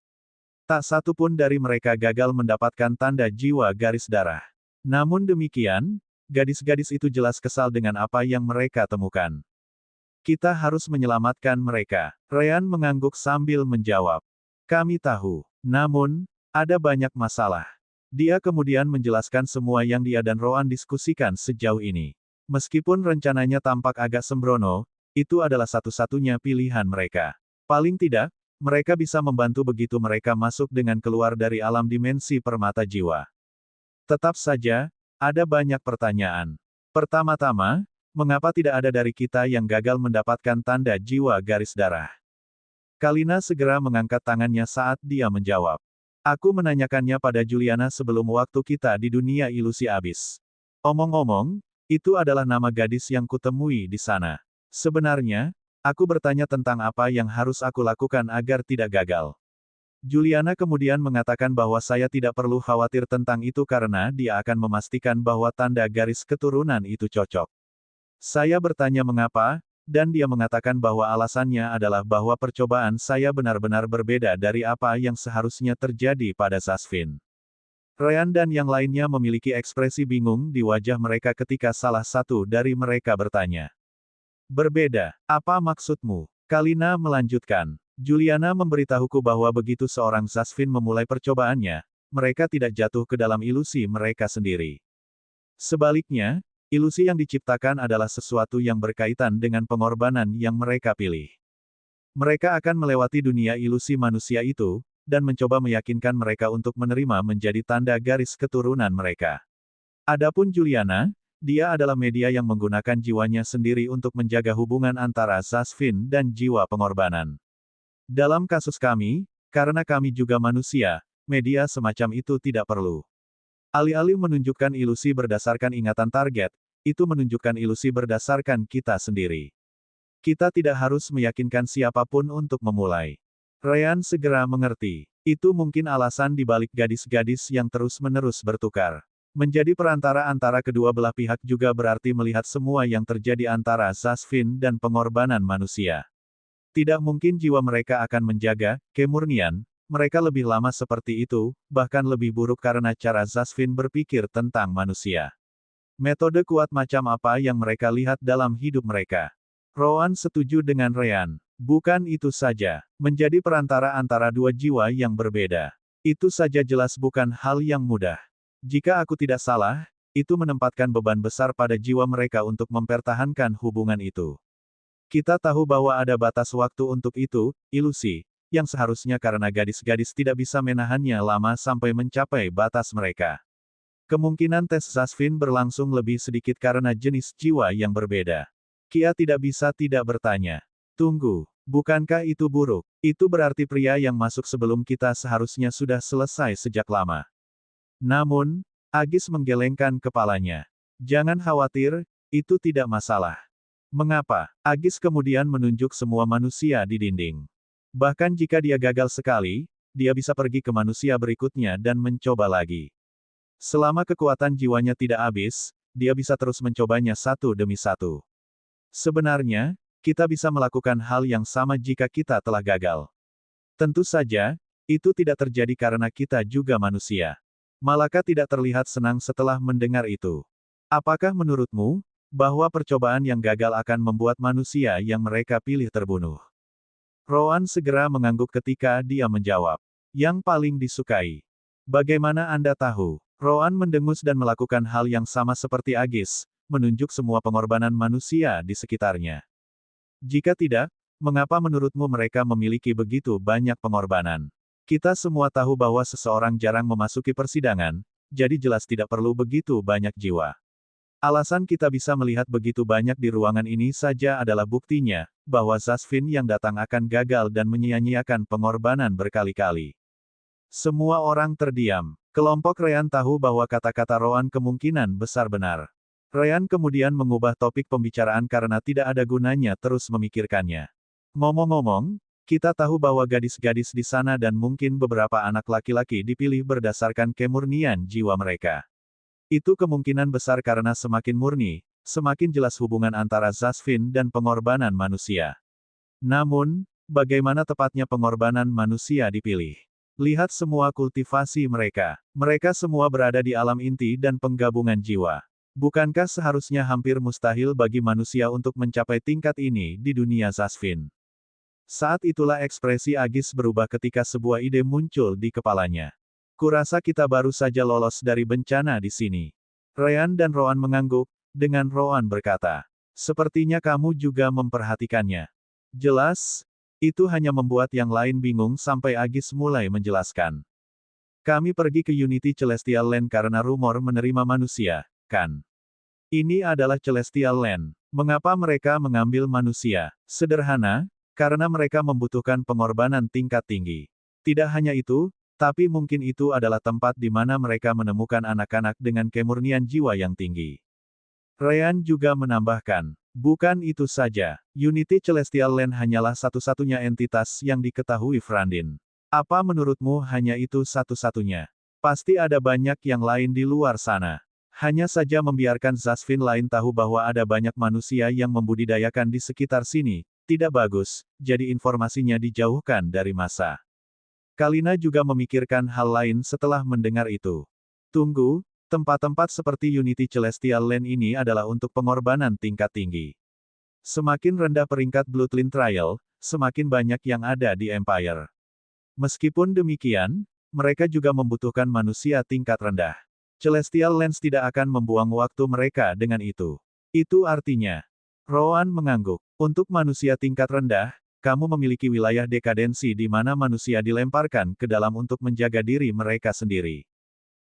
Tak satu pun dari mereka gagal mendapatkan tanda jiwa garis darah. Namun demikian, gadis-gadis itu jelas kesal dengan apa yang mereka temukan. Kita harus menyelamatkan mereka. Ryan mengangguk sambil menjawab. Kami tahu. Namun, ada banyak masalah. Dia kemudian menjelaskan semua yang dia dan Rowan diskusikan sejauh ini. Meskipun rencananya tampak agak sembrono, itu adalah satu-satunya pilihan mereka. Paling tidak, mereka bisa membantu begitu mereka masuk dengan keluar dari alam dimensi permata jiwa. Tetap saja, ada banyak pertanyaan. Pertama-tama, mengapa tidak ada dari kita yang gagal mendapatkan tanda jiwa garis darah? Kalina segera mengangkat tangannya saat dia menjawab. Aku menanyakannya pada Juliana sebelum waktu kita di dunia ilusi abis. Omong-omong, itu adalah nama gadis yang kutemui di sana. Sebenarnya, aku bertanya tentang apa yang harus aku lakukan agar tidak gagal. Juliana kemudian mengatakan bahwa saya tidak perlu khawatir tentang itu karena dia akan memastikan bahwa tanda garis keturunan itu cocok. Saya bertanya mengapa, dan dia mengatakan bahwa alasannya adalah bahwa percobaan saya benar-benar berbeda dari apa yang seharusnya terjadi pada Zasvin. Ryan dan yang lainnya memiliki ekspresi bingung di wajah mereka ketika salah satu dari mereka bertanya. Berbeda, apa maksudmu? Kalina melanjutkan. Juliana memberitahuku bahwa begitu seorang Zasvin memulai percobaannya, mereka tidak jatuh ke dalam ilusi mereka sendiri. Sebaliknya, ilusi yang diciptakan adalah sesuatu yang berkaitan dengan pengorbanan yang mereka pilih. Mereka akan melewati dunia ilusi manusia itu, dan mencoba meyakinkan mereka untuk menerima menjadi tanda garis keturunan mereka. Adapun Juliana, dia adalah media yang menggunakan jiwanya sendiri untuk menjaga hubungan antara Zasvin dan jiwa pengorbanan. Dalam kasus kami, karena kami juga manusia, media semacam itu tidak perlu. Alih-alih menunjukkan ilusi berdasarkan ingatan target, itu menunjukkan ilusi berdasarkan kita sendiri. Kita tidak harus meyakinkan siapapun untuk memulai. Ryan segera mengerti. Itu mungkin alasan di balik gadis-gadis yang terus-menerus bertukar. Menjadi perantara antara kedua belah pihak juga berarti melihat semua yang terjadi antara Zasvin dan pengorbanan manusia. Tidak mungkin jiwa mereka akan menjaga kemurnian, mereka lebih lama seperti itu, bahkan lebih buruk karena cara Zasvin berpikir tentang manusia. Metode kuat macam apa yang mereka lihat dalam hidup mereka. Rowan setuju dengan Ryan. Bukan itu saja, menjadi perantara antara dua jiwa yang berbeda. Itu saja jelas bukan hal yang mudah. Jika aku tidak salah, itu menempatkan beban besar pada jiwa mereka untuk mempertahankan hubungan itu. Kita tahu bahwa ada batas waktu untuk itu, ilusi, yang seharusnya karena gadis-gadis tidak bisa menahannya lama sampai mencapai batas mereka. Kemungkinan tes Zasvin berlangsung lebih sedikit karena jenis jiwa yang berbeda. Kia tidak bisa tidak bertanya. Tunggu, bukankah itu buruk? Itu berarti pria yang masuk sebelum kita seharusnya sudah selesai sejak lama. Namun, Agis menggelengkan kepalanya. Jangan khawatir, itu tidak masalah. Mengapa? Agis kemudian menunjuk semua manusia di dinding. Bahkan jika dia gagal sekali, dia bisa pergi ke manusia berikutnya dan mencoba lagi. Selama kekuatan jiwanya tidak habis, dia bisa terus mencobanya satu demi satu. Sebenarnya, kita bisa melakukan hal yang sama jika kita telah gagal. Tentu saja, itu tidak terjadi karena kita juga manusia. Malaka tidak terlihat senang setelah mendengar itu. Apakah menurutmu, bahwa percobaan yang gagal akan membuat manusia yang mereka pilih terbunuh? Rowan segera mengangguk ketika dia menjawab. Yang paling disukai. Bagaimana Anda tahu? Rowan mendengus dan melakukan hal yang sama seperti Agis, menunjuk semua pengorbanan manusia di sekitarnya. Jika tidak, mengapa menurutmu mereka memiliki begitu banyak pengorbanan? Kita semua tahu bahwa seseorang jarang memasuki persidangan, jadi jelas tidak perlu begitu banyak jiwa. Alasan kita bisa melihat begitu banyak di ruangan ini saja adalah buktinya, bahwa Zasvin yang datang akan gagal dan menyia-nyiakan pengorbanan berkali-kali. Semua orang terdiam. Kelompok Ryan tahu bahwa kata-kata Rowan kemungkinan besar benar. Ryan kemudian mengubah topik pembicaraan karena tidak ada gunanya terus memikirkannya. Ngomong-ngomong, kita tahu bahwa gadis-gadis di sana dan mungkin beberapa anak laki-laki dipilih berdasarkan kemurnian jiwa mereka. Itu kemungkinan besar karena semakin murni, semakin jelas hubungan antara Zasvin dan pengorbanan manusia. Namun, bagaimana tepatnya pengorbanan manusia dipilih? Lihat semua kultivasi mereka. Mereka semua berada di alam inti dan penggabungan jiwa. Bukankah seharusnya hampir mustahil bagi manusia untuk mencapai tingkat ini di dunia Zasvin? Saat itulah ekspresi Agis berubah ketika sebuah ide muncul di kepalanya. Kurasa kita baru saja lolos dari bencana di sini. Ryan dan Rowan mengangguk, dengan Rowan berkata. Sepertinya kamu juga memperhatikannya. Jelas, itu hanya membuat yang lain bingung sampai Agis mulai menjelaskan. Kami pergi ke Unity Celestial Land karena rumor menerima manusia, kan? Ini adalah Celestial Land. Mengapa mereka mengambil manusia? Sederhana, karena mereka membutuhkan pengorbanan tingkat tinggi. Tidak hanya itu, tapi mungkin itu adalah tempat di mana mereka menemukan anak-anak dengan kemurnian jiwa yang tinggi. Ryan juga menambahkan, bukan itu saja, Unity Celestial Land hanyalah satu-satunya entitas yang diketahui Frandin. Apa menurutmu hanya itu satu-satunya? Pasti ada banyak yang lain di luar sana. Hanya saja membiarkan Zasvin lain tahu bahwa ada banyak manusia yang membudidayakan di sekitar sini, tidak bagus, jadi informasinya dijauhkan dari massa. Kalina juga memikirkan hal lain setelah mendengar itu. Tunggu, tempat-tempat seperti Unity Celestial Land ini adalah untuk pengorbanan tingkat tinggi. Semakin rendah peringkat Bloodline Trial, semakin banyak yang ada di Empire. Meskipun demikian, mereka juga membutuhkan manusia tingkat rendah. Celestial Lands tidak akan membuang waktu mereka dengan itu. Itu artinya, Rowan mengangguk. Untuk manusia tingkat rendah, kamu memiliki wilayah dekadensi di mana manusia dilemparkan ke dalam untuk menjaga diri mereka sendiri.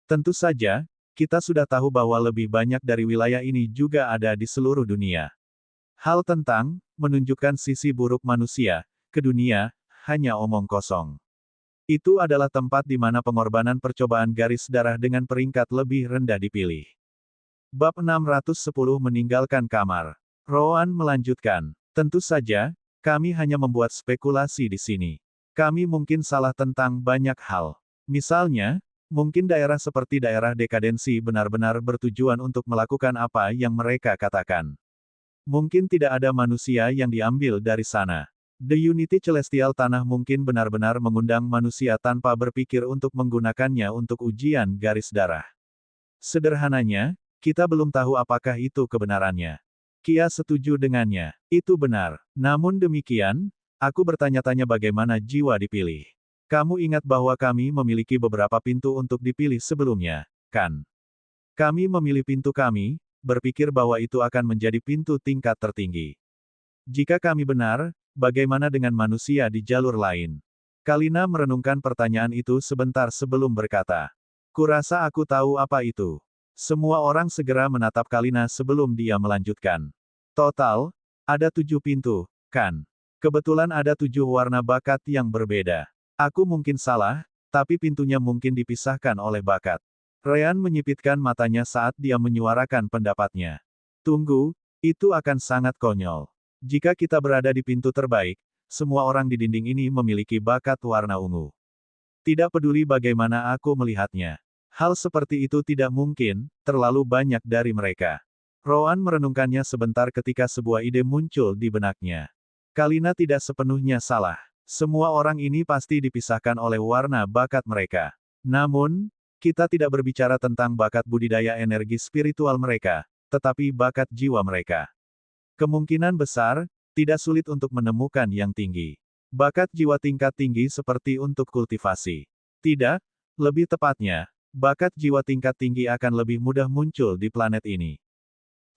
Tentu saja, kita sudah tahu bahwa lebih banyak dari wilayah ini juga ada di seluruh dunia. Hal tentang menunjukkan sisi buruk manusia ke dunia hanya omong kosong. Itu adalah tempat di mana pengorbanan percobaan garis darah dengan peringkat lebih rendah dipilih. Bab 610 meninggalkan kamar. Rowan melanjutkan, tentu saja, kami hanya membuat spekulasi di sini. Kami mungkin salah tentang banyak hal. Misalnya, mungkin daerah seperti daerah dekadensi benar-benar bertujuan untuk melakukan apa yang mereka katakan. Mungkin tidak ada manusia yang diambil dari sana. The Unity Celestial Tanah mungkin benar-benar mengundang manusia tanpa berpikir untuk menggunakannya untuk ujian garis darah. Sederhananya, kita belum tahu apakah itu kebenarannya. Kia setuju dengannya. Itu benar. Namun demikian, aku bertanya-tanya bagaimana jiwa dipilih. Kamu ingat bahwa kami memiliki beberapa pintu untuk dipilih sebelumnya, kan? Kami memilih pintu kami, berpikir bahwa itu akan menjadi pintu tingkat tertinggi. Jika kami benar, bagaimana dengan manusia di jalur lain? Kalina merenungkan pertanyaan itu sebentar sebelum berkata. Kurasa aku tahu apa itu. Semua orang segera menatap Kalina sebelum dia melanjutkan. Total, ada 7 pintu, kan? Kebetulan ada 7 warna bakat yang berbeda. Aku mungkin salah, tapi pintunya mungkin dipisahkan oleh bakat. Ryan menyipitkan matanya saat dia menyuarakan pendapatnya. Tunggu, itu akan sangat konyol. Jika kita berada di pintu terbaik, semua orang di dinding ini memiliki bakat warna ungu. Tidak peduli bagaimana aku melihatnya. Hal seperti itu tidak mungkin, terlalu banyak dari mereka. Roan merenungkannya sebentar ketika sebuah ide muncul di benaknya. Kalina tidak sepenuhnya salah. Semua orang ini pasti dipisahkan oleh warna bakat mereka. Namun, kita tidak berbicara tentang bakat budidaya energi spiritual mereka, tetapi bakat jiwa mereka. Kemungkinan besar, tidak sulit untuk menemukan yang tinggi. Bakat jiwa tingkat tinggi seperti untuk kultivasi. Tidak, lebih tepatnya, bakat jiwa tingkat tinggi akan lebih mudah muncul di planet ini.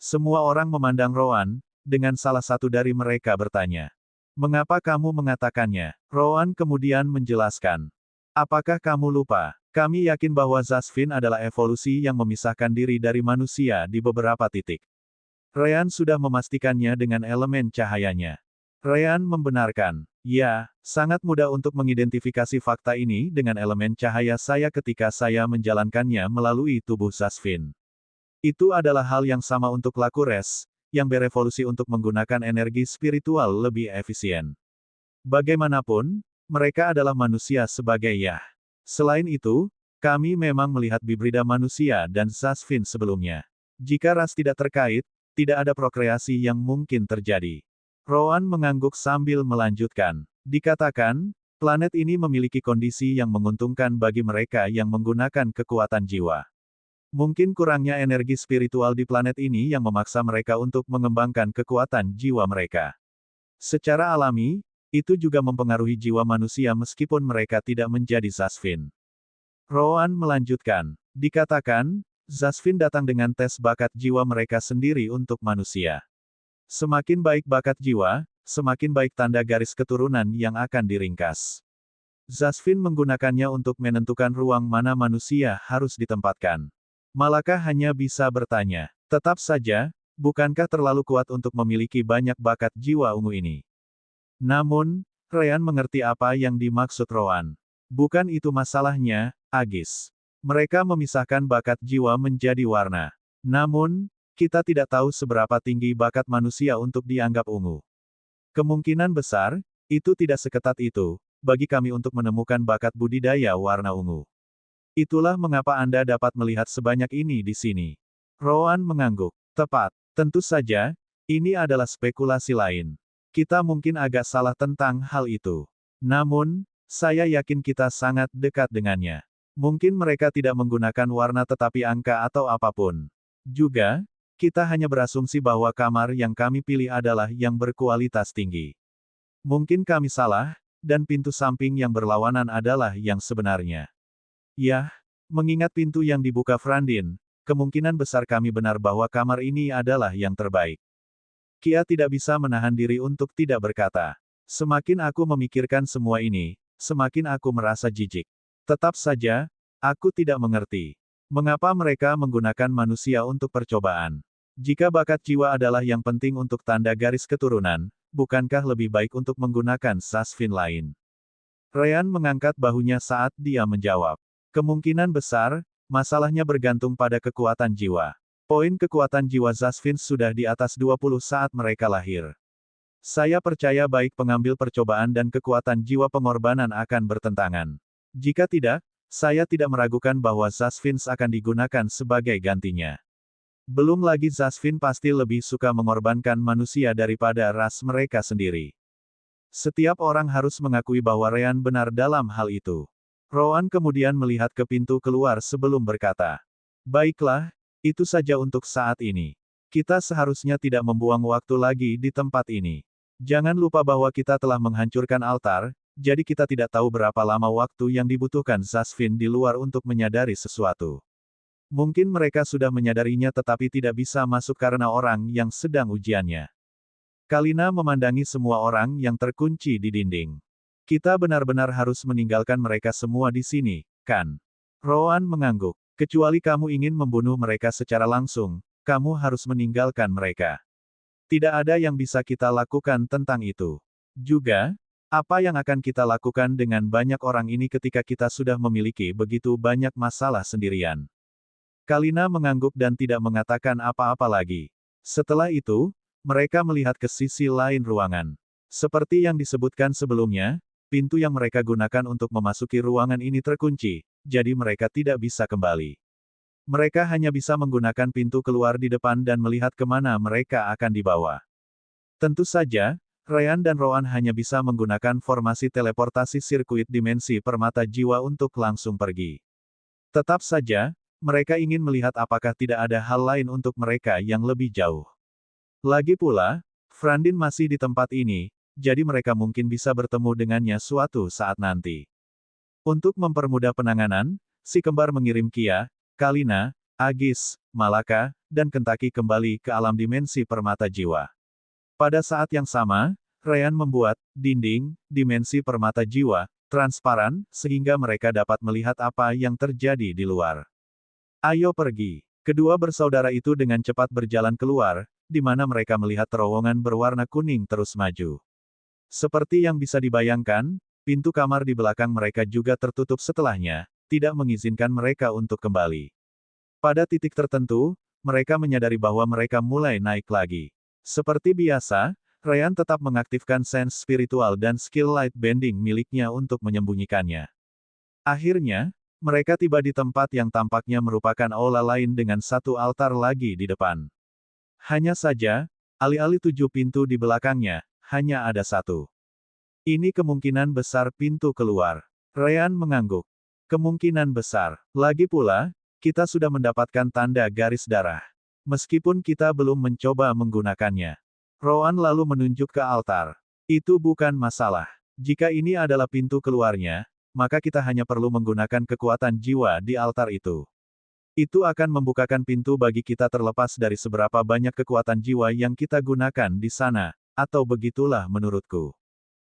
Semua orang memandang Roan, dengan salah satu dari mereka bertanya. Mengapa kamu mengatakannya? Roan kemudian menjelaskan. Apakah kamu lupa? Kami yakin bahwa Zasvin adalah evolusi yang memisahkan diri dari manusia di beberapa titik. Ryan sudah memastikannya dengan elemen cahayanya. Ryan membenarkan. Ya, sangat mudah untuk mengidentifikasi fakta ini dengan elemen cahaya saya ketika saya menjalankannya melalui tubuh Zasvin. Itu adalah hal yang sama untuk Lakures, yang berevolusi untuk menggunakan energi spiritual lebih efisien. Bagaimanapun, mereka adalah manusia sebagai Yah. Selain itu, kami memang melihat bibrida manusia dan Zasvin sebelumnya. Jika ras tidak terkait, tidak ada prokreasi yang mungkin terjadi. Roan mengangguk sambil melanjutkan. Dikatakan, planet ini memiliki kondisi yang menguntungkan bagi mereka yang menggunakan kekuatan jiwa. Mungkin kurangnya energi spiritual di planet ini yang memaksa mereka untuk mengembangkan kekuatan jiwa mereka. Secara alami, itu juga mempengaruhi jiwa manusia meskipun mereka tidak menjadi Zasvin. Roan melanjutkan. Dikatakan, Zasvin datang dengan tes bakat jiwa mereka sendiri untuk manusia. Semakin baik bakat jiwa, semakin baik tanda garis keturunan yang akan diringkas. Zasvin menggunakannya untuk menentukan ruang mana manusia harus ditempatkan. Malaka hanya bisa bertanya, tetap saja, bukankah terlalu kuat untuk memiliki banyak bakat jiwa ungu ini? Namun, Ryan mengerti apa yang dimaksud Roan. Bukan itu masalahnya, Agis. Mereka memisahkan bakat jiwa menjadi warna. Namun, kita tidak tahu seberapa tinggi bakat manusia untuk dianggap ungu. Kemungkinan besar, itu tidak seketat itu, bagi kami untuk menemukan bakat budidaya warna ungu. Itulah mengapa Anda dapat melihat sebanyak ini di sini. Roan mengangguk. Tepat. Tentu saja, ini adalah spekulasi lain. Kita mungkin agak salah tentang hal itu. Namun, saya yakin kita sangat dekat dengannya. Mungkin mereka tidak menggunakan warna tetapi angka atau apapun. Juga, kita hanya berasumsi bahwa kamar yang kami pilih adalah yang berkualitas tinggi. Mungkin kami salah, dan pintu samping yang berlawanan adalah yang sebenarnya. Yah, mengingat pintu yang dibuka Frandin, kemungkinan besar kami benar bahwa kamar ini adalah yang terbaik. Kia tidak bisa menahan diri untuk tidak berkata. Semakin aku memikirkan semua ini, semakin aku merasa jijik. Tetap saja, aku tidak mengerti. Mengapa mereka menggunakan manusia untuk percobaan? Jika bakat jiwa adalah yang penting untuk tanda garis keturunan, bukankah lebih baik untuk menggunakan Zasvin lain? Ryan mengangkat bahunya saat dia menjawab. Kemungkinan besar, masalahnya bergantung pada kekuatan jiwa. Poin kekuatan jiwa Zasvin sudah di atas 20 saat mereka lahir. Saya percaya baik pengambil percobaan dan kekuatan jiwa pengorbanan akan bertentangan. Jika tidak, saya tidak meragukan bahwa Zasvin akan digunakan sebagai gantinya. Belum lagi Zasvin pasti lebih suka mengorbankan manusia daripada ras mereka sendiri. Setiap orang harus mengakui bahwa Ryan benar dalam hal itu. Roan kemudian melihat ke pintu keluar sebelum berkata, baiklah, itu saja untuk saat ini. Kita seharusnya tidak membuang waktu lagi di tempat ini. Jangan lupa bahwa kita telah menghancurkan altar, jadi kita tidak tahu berapa lama waktu yang dibutuhkan Zasvin di luar untuk menyadari sesuatu. Mungkin mereka sudah menyadarinya tetapi tidak bisa masuk karena orang yang sedang ujiannya. Kalina memandangi semua orang yang terkunci di dinding. Kita benar-benar harus meninggalkan mereka semua di sini, kan? Roan mengangguk. Kecuali kamu ingin membunuh mereka secara langsung, kamu harus meninggalkan mereka. Tidak ada yang bisa kita lakukan tentang itu. Juga, apa yang akan kita lakukan dengan banyak orang ini ketika kita sudah memiliki begitu banyak masalah sendirian? Kalina mengangguk dan tidak mengatakan apa-apa lagi. Setelah itu, mereka melihat ke sisi lain ruangan. Seperti yang disebutkan sebelumnya, pintu yang mereka gunakan untuk memasuki ruangan ini terkunci, jadi mereka tidak bisa kembali. Mereka hanya bisa menggunakan pintu keluar di depan dan melihat kemana mereka akan dibawa. Tentu saja, Ryan dan Rowan hanya bisa menggunakan formasi teleportasi sirkuit dimensi permata jiwa untuk langsung pergi. Tetap saja, mereka ingin melihat apakah tidak ada hal lain untuk mereka yang lebih jauh. Lagi pula, Frandin masih di tempat ini, jadi mereka mungkin bisa bertemu dengannya suatu saat nanti. Untuk mempermudah penanganan, si kembar mengirim Kia, Kalina, Agis, Malaka, dan Kentaki kembali ke alam dimensi permata jiwa. Pada saat yang sama, Ryan membuat dinding dimensi permata jiwa transparan, sehingga mereka dapat melihat apa yang terjadi di luar. Ayo pergi. Kedua bersaudara itu dengan cepat berjalan keluar, di mana mereka melihat terowongan berwarna kuning terus maju. Seperti yang bisa dibayangkan, pintu kamar di belakang mereka juga tertutup setelahnya, tidak mengizinkan mereka untuk kembali. Pada titik tertentu, mereka menyadari bahwa mereka mulai naik lagi. Seperti biasa, Ryan tetap mengaktifkan sense spiritual dan skill light bending miliknya untuk menyembunyikannya. Akhirnya, mereka tiba di tempat yang tampaknya merupakan aula lain dengan satu altar lagi di depan. Hanya saja, alih-alih 7 pintu di belakangnya, hanya ada 1. Ini kemungkinan besar pintu keluar. Ryan mengangguk. Kemungkinan besar. Lagi pula, kita sudah mendapatkan tanda garis darah. Meskipun kita belum mencoba menggunakannya. Rowan lalu menunjuk ke altar. Itu bukan masalah. Jika ini adalah pintu keluarnya, maka kita hanya perlu menggunakan kekuatan jiwa di altar itu. Itu akan membukakan pintu bagi kita terlepas dari seberapa banyak kekuatan jiwa yang kita gunakan di sana, atau begitulah menurutku.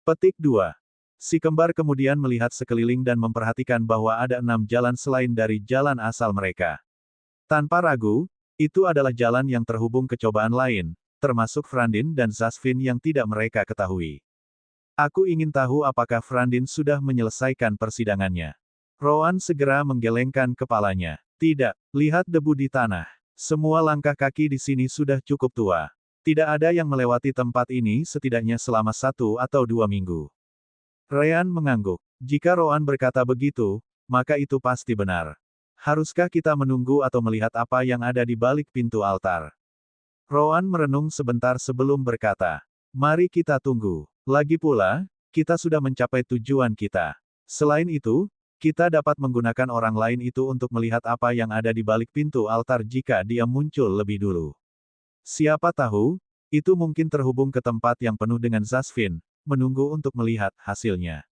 Petik 2. Si kembar kemudian melihat sekeliling dan memperhatikan bahwa ada 6 jalan selain dari jalan asal mereka. Tanpa ragu, itu adalah jalan yang terhubung ke cobaan lain, termasuk Frandin dan Zasvin yang tidak mereka ketahui. Aku ingin tahu apakah Frandin sudah menyelesaikan persidangannya. Rowan segera menggelengkan kepalanya. Tidak, lihat debu di tanah. Semua langkah kaki di sini sudah cukup tua. Tidak ada yang melewati tempat ini setidaknya selama 1 atau 2 minggu. Ryan mengangguk. Jika Rowan berkata begitu, maka itu pasti benar. Haruskah kita menunggu atau melihat apa yang ada di balik pintu altar? Rowan merenung sebentar sebelum berkata, "Mari kita tunggu. Lagi pula, kita sudah mencapai tujuan kita. Selain itu, kita dapat menggunakan orang lain itu untuk melihat apa yang ada di balik pintu altar jika dia muncul lebih dulu. Siapa tahu, itu mungkin terhubung ke tempat yang penuh dengan Zasvin, menunggu untuk melihat hasilnya.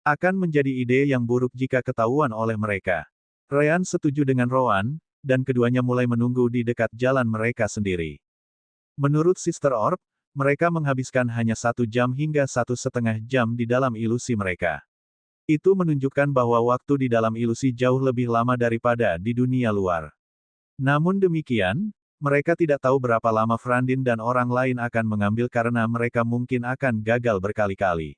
Akan menjadi ide yang buruk jika ketahuan oleh mereka." Ryan setuju dengan Rowan, dan keduanya mulai menunggu di dekat jalan mereka sendiri. Menurut Sister Orb, mereka menghabiskan hanya 1 jam hingga 1,5 jam di dalam ilusi mereka. Itu menunjukkan bahwa waktu di dalam ilusi jauh lebih lama daripada di dunia luar. Namun demikian, mereka tidak tahu berapa lama Frandin dan orang lain akan mengambil karena mereka mungkin akan gagal berkali-kali.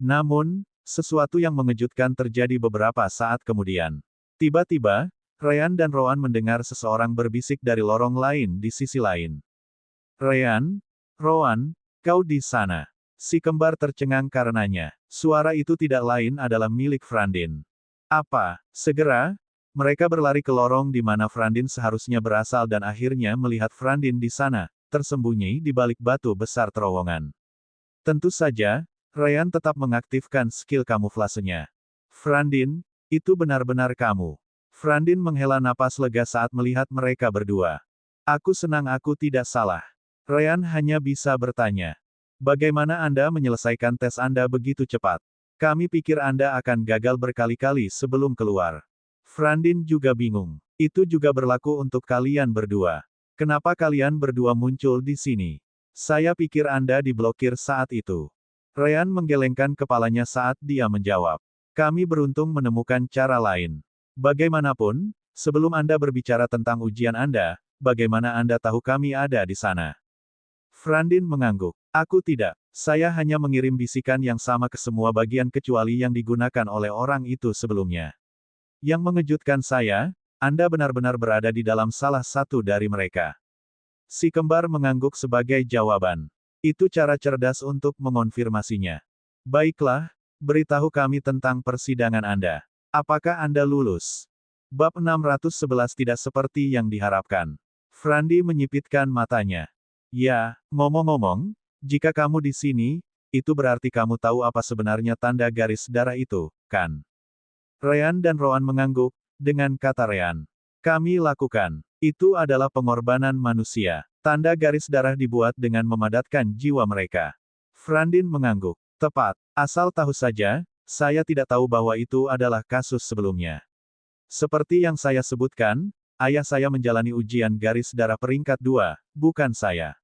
Namun, sesuatu yang mengejutkan terjadi beberapa saat kemudian. Tiba-tiba, Ryan dan Rowan mendengar seseorang berbisik dari lorong lain di sisi lain. "Ryan, Rowan, kau di sana." Si kembar tercengang karenanya. Suara itu tidak lain adalah milik Frandin. Apa? Segera, mereka berlari ke lorong di mana Frandin seharusnya berasal dan akhirnya melihat Frandin di sana, tersembunyi di balik batu besar terowongan. Tentu saja, Ryan tetap mengaktifkan skill kamuflasenya. "Frandin, itu benar-benar kamu." Frandin menghela napas lega saat melihat mereka berdua. "Aku senang aku tidak salah." Ryan hanya bisa bertanya. "Bagaimana Anda menyelesaikan tes Anda begitu cepat? Kami pikir Anda akan gagal berkali-kali sebelum keluar." Frandin juga bingung. "Itu juga berlaku untuk kalian berdua. Kenapa kalian berdua muncul di sini? Saya pikir Anda diblokir saat itu." Ryan menggelengkan kepalanya saat dia menjawab. "Kami beruntung menemukan cara lain. Bagaimanapun, sebelum Anda berbicara tentang ujian Anda, bagaimana Anda tahu kami ada di sana?" Frandin mengangguk. "Aku tidak. Saya hanya mengirim bisikan yang sama ke semua bagian kecuali yang digunakan oleh orang itu sebelumnya. Yang mengejutkan saya, Anda benar-benar berada di dalam salah satu dari mereka." Si kembar mengangguk sebagai jawaban. "Itu cara cerdas untuk mengonfirmasinya. Baiklah, beritahu kami tentang persidangan Anda. Apakah Anda lulus?" Bab 611 tidak seperti yang diharapkan. Frandi menyipitkan matanya. Ya, ngomong-ngomong, jika kamu di sini, itu berarti kamu tahu apa sebenarnya tanda garis darah itu, kan? Ryan dan Roan mengangguk, dengan kata Ryan. Kami lakukan. Itu adalah pengorbanan manusia. Tanda garis darah dibuat dengan memadatkan jiwa mereka. Frandin mengangguk. Tepat. Asal tahu saja, saya tidak tahu bahwa itu adalah kasus sebelumnya. Seperti yang saya sebutkan, ayah saya menjalani ujian garis darah peringkat 2, bukan saya.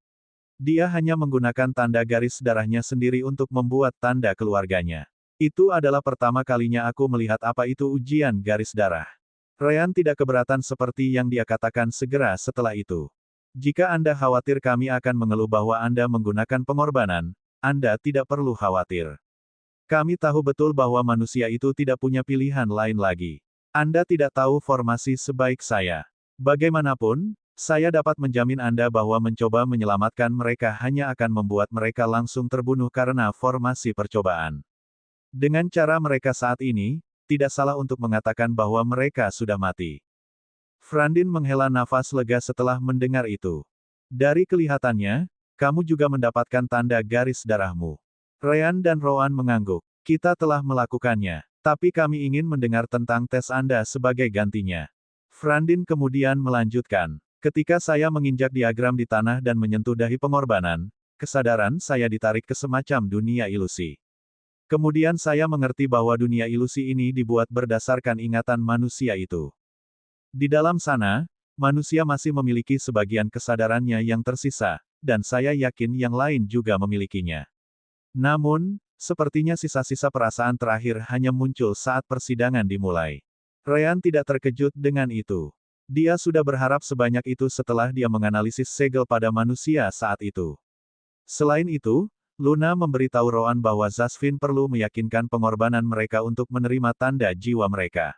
Dia hanya menggunakan tanda garis darahnya sendiri untuk membuat tanda keluarganya. Itu adalah pertama kalinya aku melihat apa itu ujian garis darah. Ryan tidak keberatan seperti yang dia katakan segera setelah itu. Jika Anda khawatir kami akan mengeluh bahwa Anda menggunakan pengorbanan, Anda tidak perlu khawatir. Kami tahu betul bahwa manusia itu tidak punya pilihan lain lagi. Anda tidak tahu formasi sebaik saya. Bagaimanapun, saya dapat menjamin Anda bahwa mencoba menyelamatkan mereka hanya akan membuat mereka langsung terbunuh karena formasi percobaan. Dengan cara mereka saat ini, tidak salah untuk mengatakan bahwa mereka sudah mati. Frandin menghela nafas lega setelah mendengar itu. Dari kelihatannya, kamu juga mendapatkan tanda garis darahmu. Ryan dan Roan mengangguk. Kita telah melakukannya. Tapi kami ingin mendengar tentang tes Anda sebagai gantinya. Frandin kemudian melanjutkan. Ketika saya menginjak diagram di tanah dan menyentuh dahi pengorbanan, kesadaran saya ditarik ke semacam dunia ilusi. Kemudian saya mengerti bahwa dunia ilusi ini dibuat berdasarkan ingatan manusia itu. Di dalam sana, manusia masih memiliki sebagian kesadarannya yang tersisa, dan saya yakin yang lain juga memilikinya. Namun, sepertinya sisa-sisa perasaan terakhir hanya muncul saat persidangan dimulai. Ryan tidak terkejut dengan itu. Dia sudah berharap sebanyak itu setelah dia menganalisis segel pada manusia saat itu. Selain itu, Luna memberitahu Roan bahwa Zasvin perlu meyakinkan pengorbanan mereka untuk menerima tanda jiwa mereka.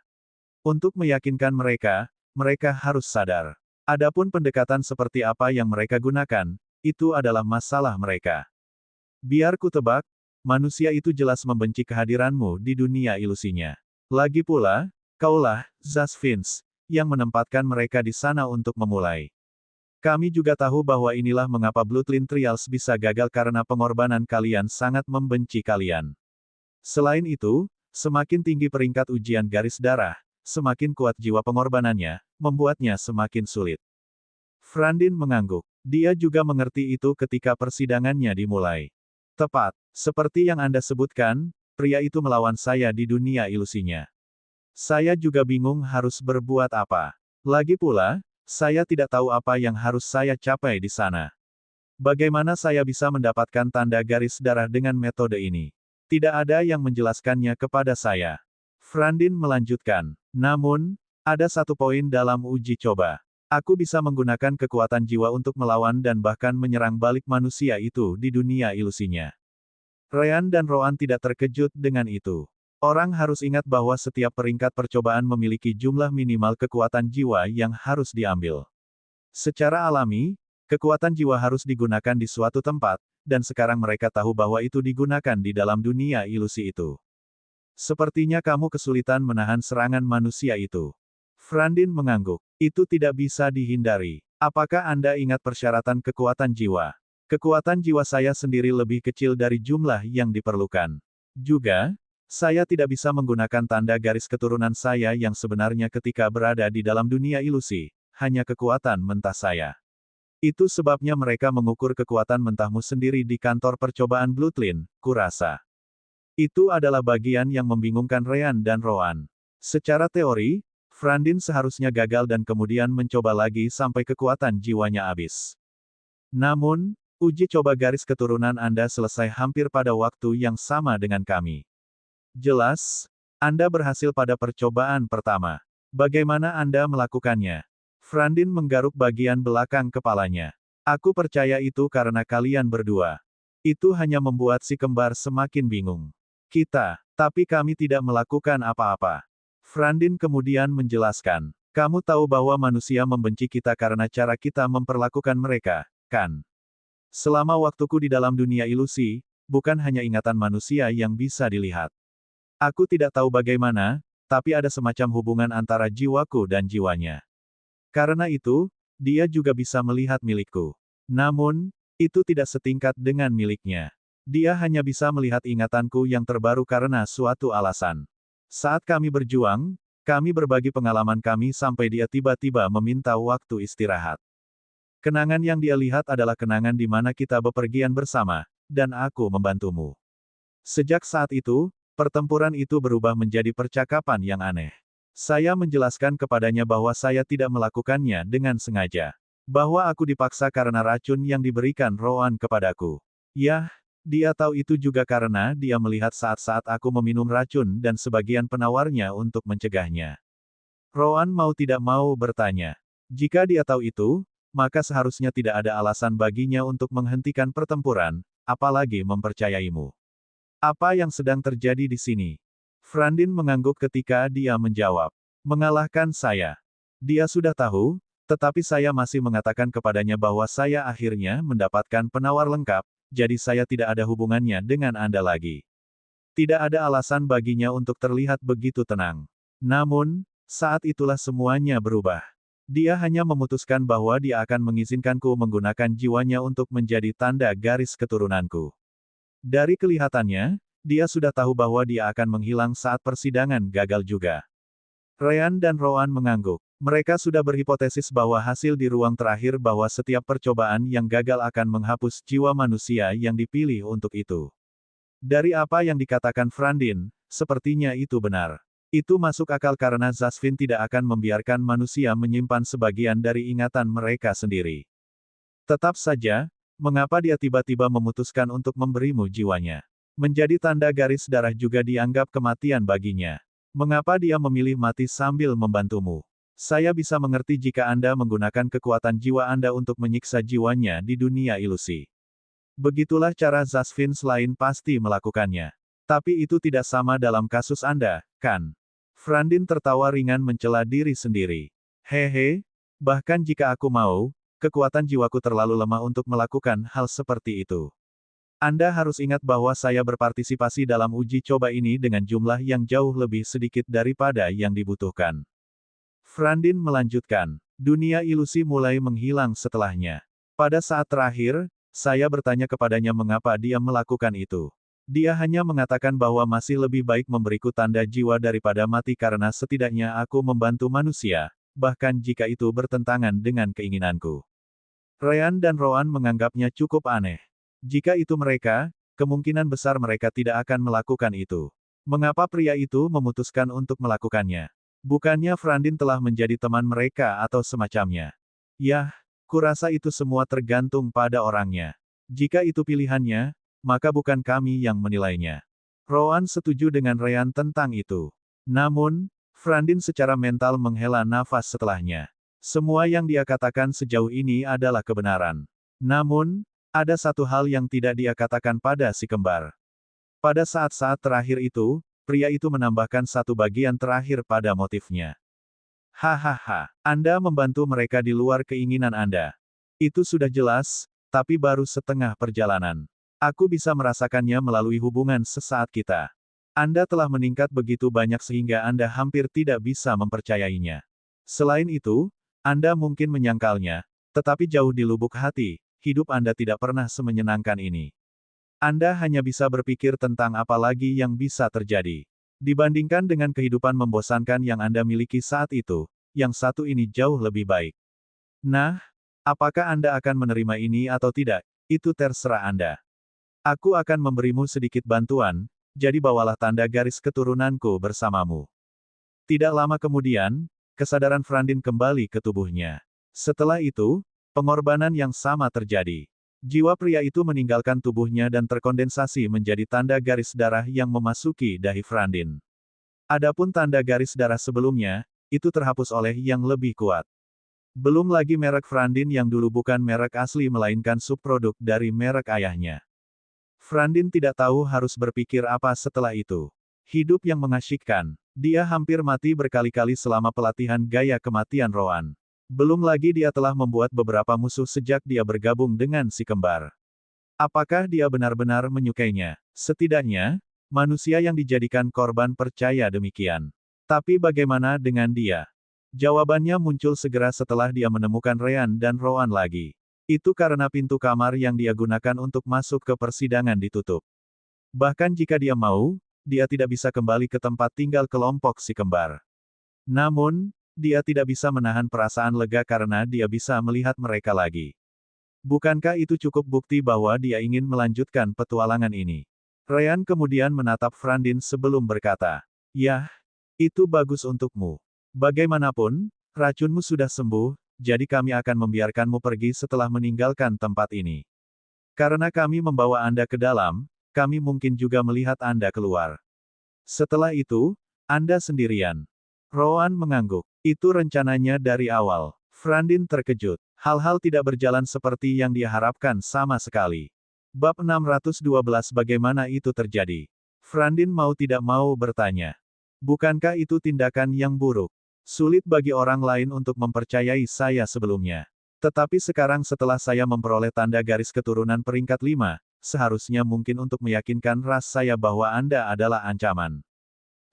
Untuk meyakinkan mereka, mereka harus sadar. Adapun pendekatan seperti apa yang mereka gunakan, itu adalah masalah mereka. Biar ku tebak, manusia itu jelas membenci kehadiranmu di dunia ilusinya. Lagi pula, kaulah, Zasvins, yang menempatkan mereka di sana untuk memulai. Kami juga tahu bahwa inilah mengapa Bloodline Trials bisa gagal karena pengorbanan kalian sangat membenci kalian. Selain itu, semakin tinggi peringkat ujian garis darah, semakin kuat jiwa pengorbanannya, membuatnya semakin sulit. Frandin mengangguk. Dia juga mengerti itu ketika persidangannya dimulai. Tepat, seperti yang Anda sebutkan, pria itu melawan saya di dunia ilusinya. Saya juga bingung harus berbuat apa. Lagi pula, saya tidak tahu apa yang harus saya capai di sana. Bagaimana saya bisa mendapatkan tanda garis darah dengan metode ini? Tidak ada yang menjelaskannya kepada saya. Frandin melanjutkan. Namun, ada satu poin dalam uji coba. Aku bisa menggunakan kekuatan jiwa untuk melawan dan bahkan menyerang balik manusia itu di dunia ilusinya. Ryan dan Roan tidak terkejut dengan itu. Orang harus ingat bahwa setiap peringkat percobaan memiliki jumlah minimal kekuatan jiwa yang harus diambil. Secara alami, kekuatan jiwa harus digunakan di suatu tempat, dan sekarang mereka tahu bahwa itu digunakan di dalam dunia ilusi itu. Sepertinya kamu kesulitan menahan serangan manusia itu. Frandin mengangguk. Itu tidak bisa dihindari. Apakah Anda ingat persyaratan kekuatan jiwa? Kekuatan jiwa saya sendiri lebih kecil dari jumlah yang diperlukan. Juga, saya tidak bisa menggunakan tanda garis keturunan saya yang sebenarnya ketika berada di dalam dunia ilusi, hanya kekuatan mentah saya. Itu sebabnya mereka mengukur kekuatan mentahmu sendiri di kantor percobaan Bloodline, kurasa. Itu adalah bagian yang membingungkan Ryan dan Roan. Secara teori, Frandin seharusnya gagal dan kemudian mencoba lagi sampai kekuatan jiwanya habis. Namun, uji coba garis keturunan Anda selesai hampir pada waktu yang sama dengan kami. Jelas, Anda berhasil pada percobaan pertama. Bagaimana Anda melakukannya? Frandin menggaruk bagian belakang kepalanya. Aku percaya itu karena kalian berdua. Itu hanya membuat si kembar semakin bingung. Tapi kami tidak melakukan apa-apa. Frandin kemudian menjelaskan. Kamu tahu bahwa manusia membenci kita karena cara kita memperlakukan mereka, kan? Selama waktuku di dalam dunia ilusi, bukan hanya ingatan manusia yang bisa dilihat. Aku tidak tahu bagaimana, tapi ada semacam hubungan antara jiwaku dan jiwanya. Karena itu, dia juga bisa melihat milikku. Namun, itu tidak setingkat dengan miliknya. Dia hanya bisa melihat ingatanku yang terbaru karena suatu alasan. Saat kami berjuang, kami berbagi pengalaman kami sampai dia tiba-tiba meminta waktu istirahat. Kenangan yang dia lihat adalah kenangan di mana kita bepergian bersama, dan aku membantumu. Sejak saat itu, pertempuran itu berubah menjadi percakapan yang aneh. Saya menjelaskan kepadanya bahwa saya tidak melakukannya dengan sengaja. Bahwa aku dipaksa karena racun yang diberikan Rowan kepadaku. Yah, dia tahu itu juga karena dia melihat saat-saat aku meminum racun dan sebagian penawarnya untuk mencegahnya. Rowan mau tidak mau bertanya. Jika dia tahu itu, maka seharusnya tidak ada alasan baginya untuk menghentikan pertempuran, apalagi mempercayaimu. Apa yang sedang terjadi di sini? Frandin mengangguk ketika dia menjawab. Mengalahkan saya. Dia sudah tahu, tetapi saya masih mengatakan kepadanya bahwa saya akhirnya mendapatkan penawar lengkap, jadi saya tidak ada hubungannya dengan Anda lagi. Tidak ada alasan baginya untuk terlihat begitu tenang. Namun, saat itulah semuanya berubah. Dia hanya memutuskan bahwa dia akan mengizinkanku menggunakan jiwanya untuk menjadi tanda garis keturunanku. Dari kelihatannya, dia sudah tahu bahwa dia akan menghilang saat persidangan gagal juga. Ryan dan Rowan mengangguk. Mereka sudah berhipotesis bahwa hasil di ruang terakhir bahwa setiap percobaan yang gagal akan menghapus jiwa manusia yang dipilih untuk itu. Dari apa yang dikatakan Frandin, sepertinya itu benar. Itu masuk akal karena Zasvin tidak akan membiarkan manusia menyimpan sebagian dari ingatan mereka sendiri. Tetap saja, mengapa dia tiba-tiba memutuskan untuk memberimu jiwanya? Menjadi tanda garis darah juga dianggap kematian baginya. Mengapa dia memilih mati sambil membantumu? Saya bisa mengerti jika Anda menggunakan kekuatan jiwa Anda untuk menyiksa jiwanya di dunia ilusi. Begitulah cara Zasvin selain pasti melakukannya. Tapi itu tidak sama dalam kasus Anda, kan? Frandin tertawa ringan mencela diri sendiri. Hehe, bahkan jika aku mau, kekuatan jiwaku terlalu lemah untuk melakukan hal seperti itu. Anda harus ingat bahwa saya berpartisipasi dalam uji coba ini dengan jumlah yang jauh lebih sedikit daripada yang dibutuhkan. Frandin melanjutkan, dunia ilusi mulai menghilang setelahnya. Pada saat terakhir, saya bertanya kepadanya mengapa dia melakukan itu. Dia hanya mengatakan bahwa masih lebih baik memberiku tanda jiwa daripada mati karena setidaknya aku membantu manusia, bahkan jika itu bertentangan dengan keinginanku. Ryan dan Rowan menganggapnya cukup aneh. Jika itu mereka, kemungkinan besar mereka tidak akan melakukan itu. Mengapa pria itu memutuskan untuk melakukannya? Bukannya Frandin telah menjadi teman mereka atau semacamnya. Yah, kurasa itu semua tergantung pada orangnya. Jika itu pilihannya, maka bukan kami yang menilainya. Rowan setuju dengan Ryan tentang itu. Namun, Frandin secara mental menghela nafas setelahnya. Semua yang dia katakan sejauh ini adalah kebenaran. Namun, ada satu hal yang tidak dia katakan pada si kembar. Pada saat-saat terakhir itu, pria itu menambahkan satu bagian terakhir pada motifnya. Hahaha, Anda membantu mereka di luar keinginan Anda. Itu sudah jelas, tapi baru setengah perjalanan. Aku bisa merasakannya melalui hubungan sesaat kita. Anda telah meningkat begitu banyak sehingga Anda hampir tidak bisa mempercayainya. Selain itu, Anda mungkin menyangkalnya, tetapi jauh di lubuk hati, hidup Anda tidak pernah semenyenangkan ini. Anda hanya bisa berpikir tentang apa lagi yang bisa terjadi. Dibandingkan dengan kehidupan membosankan yang Anda miliki saat itu, yang satu ini jauh lebih baik. Nah, apakah Anda akan menerima ini atau tidak, itu terserah Anda. Aku akan memberimu sedikit bantuan, jadi bawalah tanda garis keturunanku bersamamu. Tidak lama kemudian, kesadaran Frandin kembali ke tubuhnya. Setelah itu, pengorbanan yang sama terjadi. Jiwa pria itu meninggalkan tubuhnya dan terkondensasi menjadi tanda garis darah yang memasuki dahi Frandin. Adapun tanda garis darah sebelumnya, itu terhapus oleh yang lebih kuat. Belum lagi merek Frandin yang dulu bukan merek asli melainkan subproduk dari merek ayahnya. Frandin tidak tahu harus berpikir apa setelah itu. Hidup yang mengasyikkan. Dia hampir mati berkali-kali selama pelatihan gaya kematian Rowan. Belum lagi dia telah membuat beberapa musuh sejak dia bergabung dengan si kembar. Apakah dia benar-benar menyukainya? Setidaknya, manusia yang dijadikan korban percaya demikian. Tapi bagaimana dengan dia? Jawabannya muncul segera setelah dia menemukan Ryan dan Rowan lagi. Itu karena pintu kamar yang dia gunakan untuk masuk ke persidangan ditutup. Bahkan jika dia mau, dia tidak bisa kembali ke tempat tinggal kelompok si kembar. Namun, dia tidak bisa menahan perasaan lega karena dia bisa melihat mereka lagi. Bukankah itu cukup bukti bahwa dia ingin melanjutkan petualangan ini? Ryan kemudian menatap Frandin sebelum berkata, "Yah, itu bagus untukmu. Bagaimanapun, racunmu sudah sembuh, jadi kami akan membiarkanmu pergi setelah meninggalkan tempat ini. Karena kami membawa Anda ke dalam, kami mungkin juga melihat Anda keluar. Setelah itu, Anda sendirian." Rowan mengangguk. Itu rencananya dari awal. Frandin terkejut. Hal-hal tidak berjalan seperti yang dia harapkan sama sekali. Bab 612 Bagaimana itu terjadi? Frandin mau tidak mau bertanya. Bukankah itu tindakan yang buruk? Sulit bagi orang lain untuk mempercayai saya sebelumnya. Tetapi sekarang setelah saya memperoleh tanda garis keturunan peringkat 5, seharusnya mungkin untuk meyakinkan ras saya bahwa Anda adalah ancaman.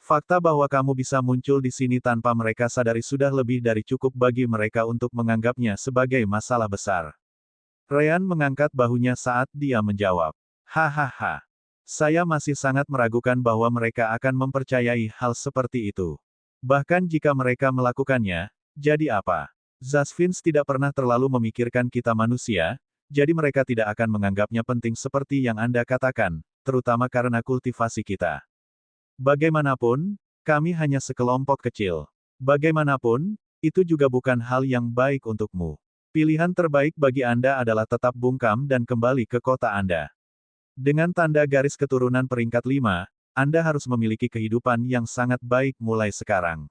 Fakta bahwa kamu bisa muncul di sini tanpa mereka sadari sudah lebih dari cukup bagi mereka untuk menganggapnya sebagai masalah besar. Ryan mengangkat bahunya saat dia menjawab. Hahaha. Saya masih sangat meragukan bahwa mereka akan mempercayai hal seperti itu. Bahkan jika mereka melakukannya, jadi apa? Zasvins tidak pernah terlalu memikirkan kita manusia, jadi mereka tidak akan menganggapnya penting seperti yang Anda katakan, terutama karena kultivasi kita. Bagaimanapun, kami hanya sekelompok kecil. Bagaimanapun, itu juga bukan hal yang baik untukmu. Pilihan terbaik bagi Anda adalah tetap bungkam dan kembali ke kota Anda. Dengan tanda garis keturunan peringkat 5, Anda harus memiliki kehidupan yang sangat baik mulai sekarang.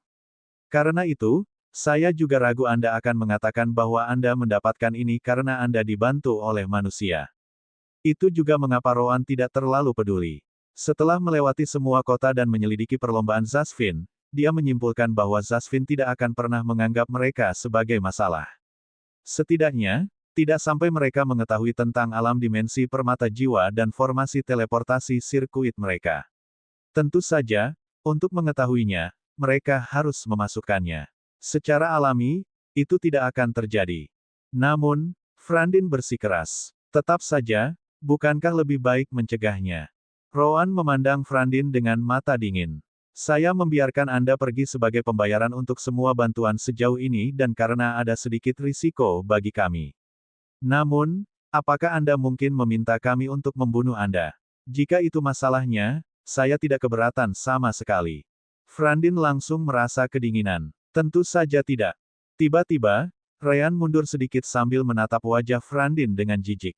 Karena itu, saya juga ragu Anda akan mengatakan bahwa Anda mendapatkan ini karena Anda dibantu oleh manusia. Itu juga mengapa Rowan tidak terlalu peduli. Setelah melewati semua kota dan menyelidiki perlombaan Zasvin, dia menyimpulkan bahwa Zasvin tidak akan pernah menganggap mereka sebagai masalah. Setidaknya, tidak sampai mereka mengetahui tentang alam dimensi permata jiwa dan formasi teleportasi sirkuit mereka. Tentu saja, untuk mengetahuinya, mereka harus memasukkannya. Secara alami, itu tidak akan terjadi. Namun, Frandin bersikeras. Tetap saja, bukankah lebih baik mencegahnya? Rowan memandang Frandin dengan mata dingin. Saya membiarkan Anda pergi sebagai pembayaran untuk semua bantuan sejauh ini dan karena ada sedikit risiko bagi kami. Namun, apakah Anda mungkin meminta kami untuk membunuh Anda? Jika itu masalahnya, saya tidak keberatan sama sekali. Frandin langsung merasa kedinginan. Tentu saja tidak. Tiba-tiba, Ryan mundur sedikit sambil menatap wajah Frandin dengan jijik.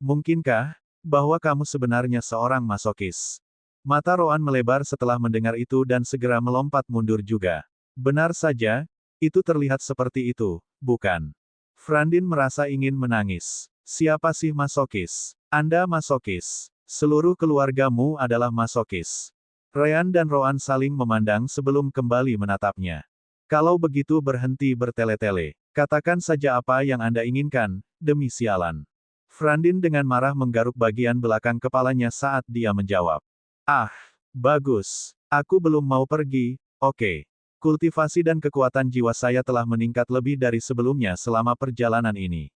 Mungkinkah, bahwa kamu sebenarnya seorang masokis? Mata Rowan melebar setelah mendengar itu dan segera melompat mundur juga. Benar saja, itu terlihat seperti itu, bukan? Frandin merasa ingin menangis. Siapa sih masokis? Anda masokis. Seluruh keluargamu adalah masokis. Ryan dan Rowan saling memandang sebelum kembali menatapnya. Kalau begitu berhenti bertele-tele. Katakan saja apa yang Anda inginkan, demi sialan. Frandin dengan marah menggaruk bagian belakang kepalanya saat dia menjawab. Ah, bagus. Aku belum mau pergi, oke. Kultivasi dan kekuatan jiwa saya telah meningkat lebih dari sebelumnya selama perjalanan ini.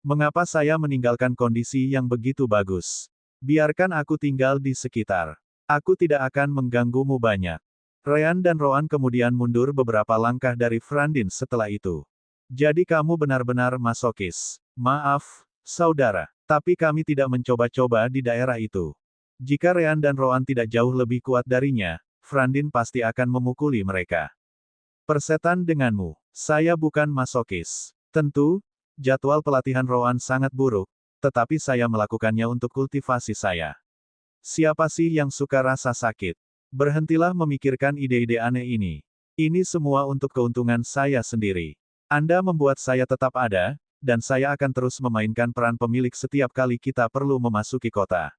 Mengapa saya meninggalkan kondisi yang begitu bagus? Biarkan aku tinggal di sekitar. Aku tidak akan mengganggumu banyak. Ryan dan Rowan kemudian mundur beberapa langkah dari Frandin setelah itu. Jadi kamu benar-benar masokis. Maaf, saudara, tapi kami tidak mencoba-coba di daerah itu. Jika Ryan dan Rowan tidak jauh lebih kuat darinya, Frandin pasti akan memukuli mereka. Persetan denganmu. Saya bukan masokis. Tentu, jadwal pelatihan Rowan sangat buruk, tetapi saya melakukannya untuk kultivasi saya. Siapa sih yang suka rasa sakit? Berhentilah memikirkan ide-ide aneh ini. Ini semua untuk keuntungan saya sendiri. Anda membuat saya tetap ada, dan saya akan terus memainkan peran pemilik setiap kali kita perlu memasuki kota.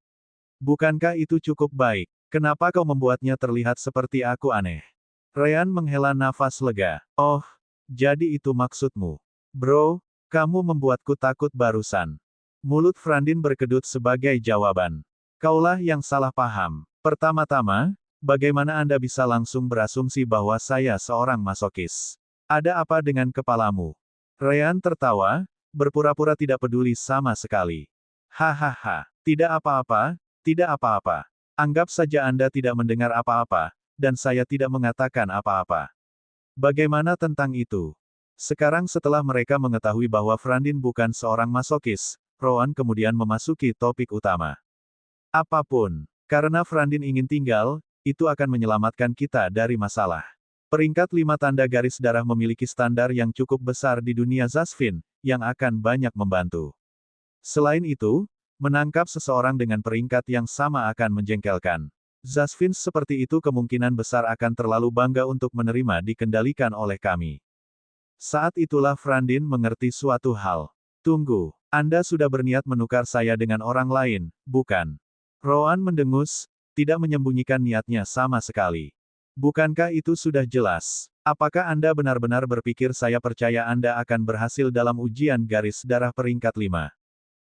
Bukankah itu cukup baik? Kenapa kau membuatnya terlihat seperti aku aneh? Ryan menghela nafas lega. Oh, jadi itu maksudmu. Bro, kamu membuatku takut barusan. Mulut Frandin berkedut sebagai jawaban. Kaulah yang salah paham. Pertama-tama, Bagaimana Anda bisa langsung berasumsi bahwa saya seorang masokis? Ada apa dengan kepalamu? Ryan tertawa, berpura-pura tidak peduli sama sekali. Hahaha, tidak apa-apa, tidak apa-apa. Anggap saja Anda tidak mendengar apa-apa, dan saya tidak mengatakan apa-apa. Bagaimana tentang itu? Sekarang setelah mereka mengetahui bahwa Frandin bukan seorang masokis, Rowan kemudian memasuki topik utama. Apapun, karena Frandin ingin tinggal, itu akan menyelamatkan kita dari masalah. Peringkat 5 tanda garis darah memiliki standar yang cukup besar di dunia Zasvin, yang akan banyak membantu. Selain itu, menangkap seseorang dengan peringkat yang sama akan menjengkelkan. Zasvin seperti itu kemungkinan besar akan terlalu bangga untuk menerima dikendalikan oleh kami. Saat itulah Frandin mengerti suatu hal. Tunggu, Anda sudah berniat menukar saya dengan orang lain, bukan? Rowan mendengus, tidak menyembunyikan niatnya sama sekali. Bukankah itu sudah jelas? Apakah Anda benar-benar berpikir saya percaya Anda akan berhasil dalam ujian garis darah peringkat 5?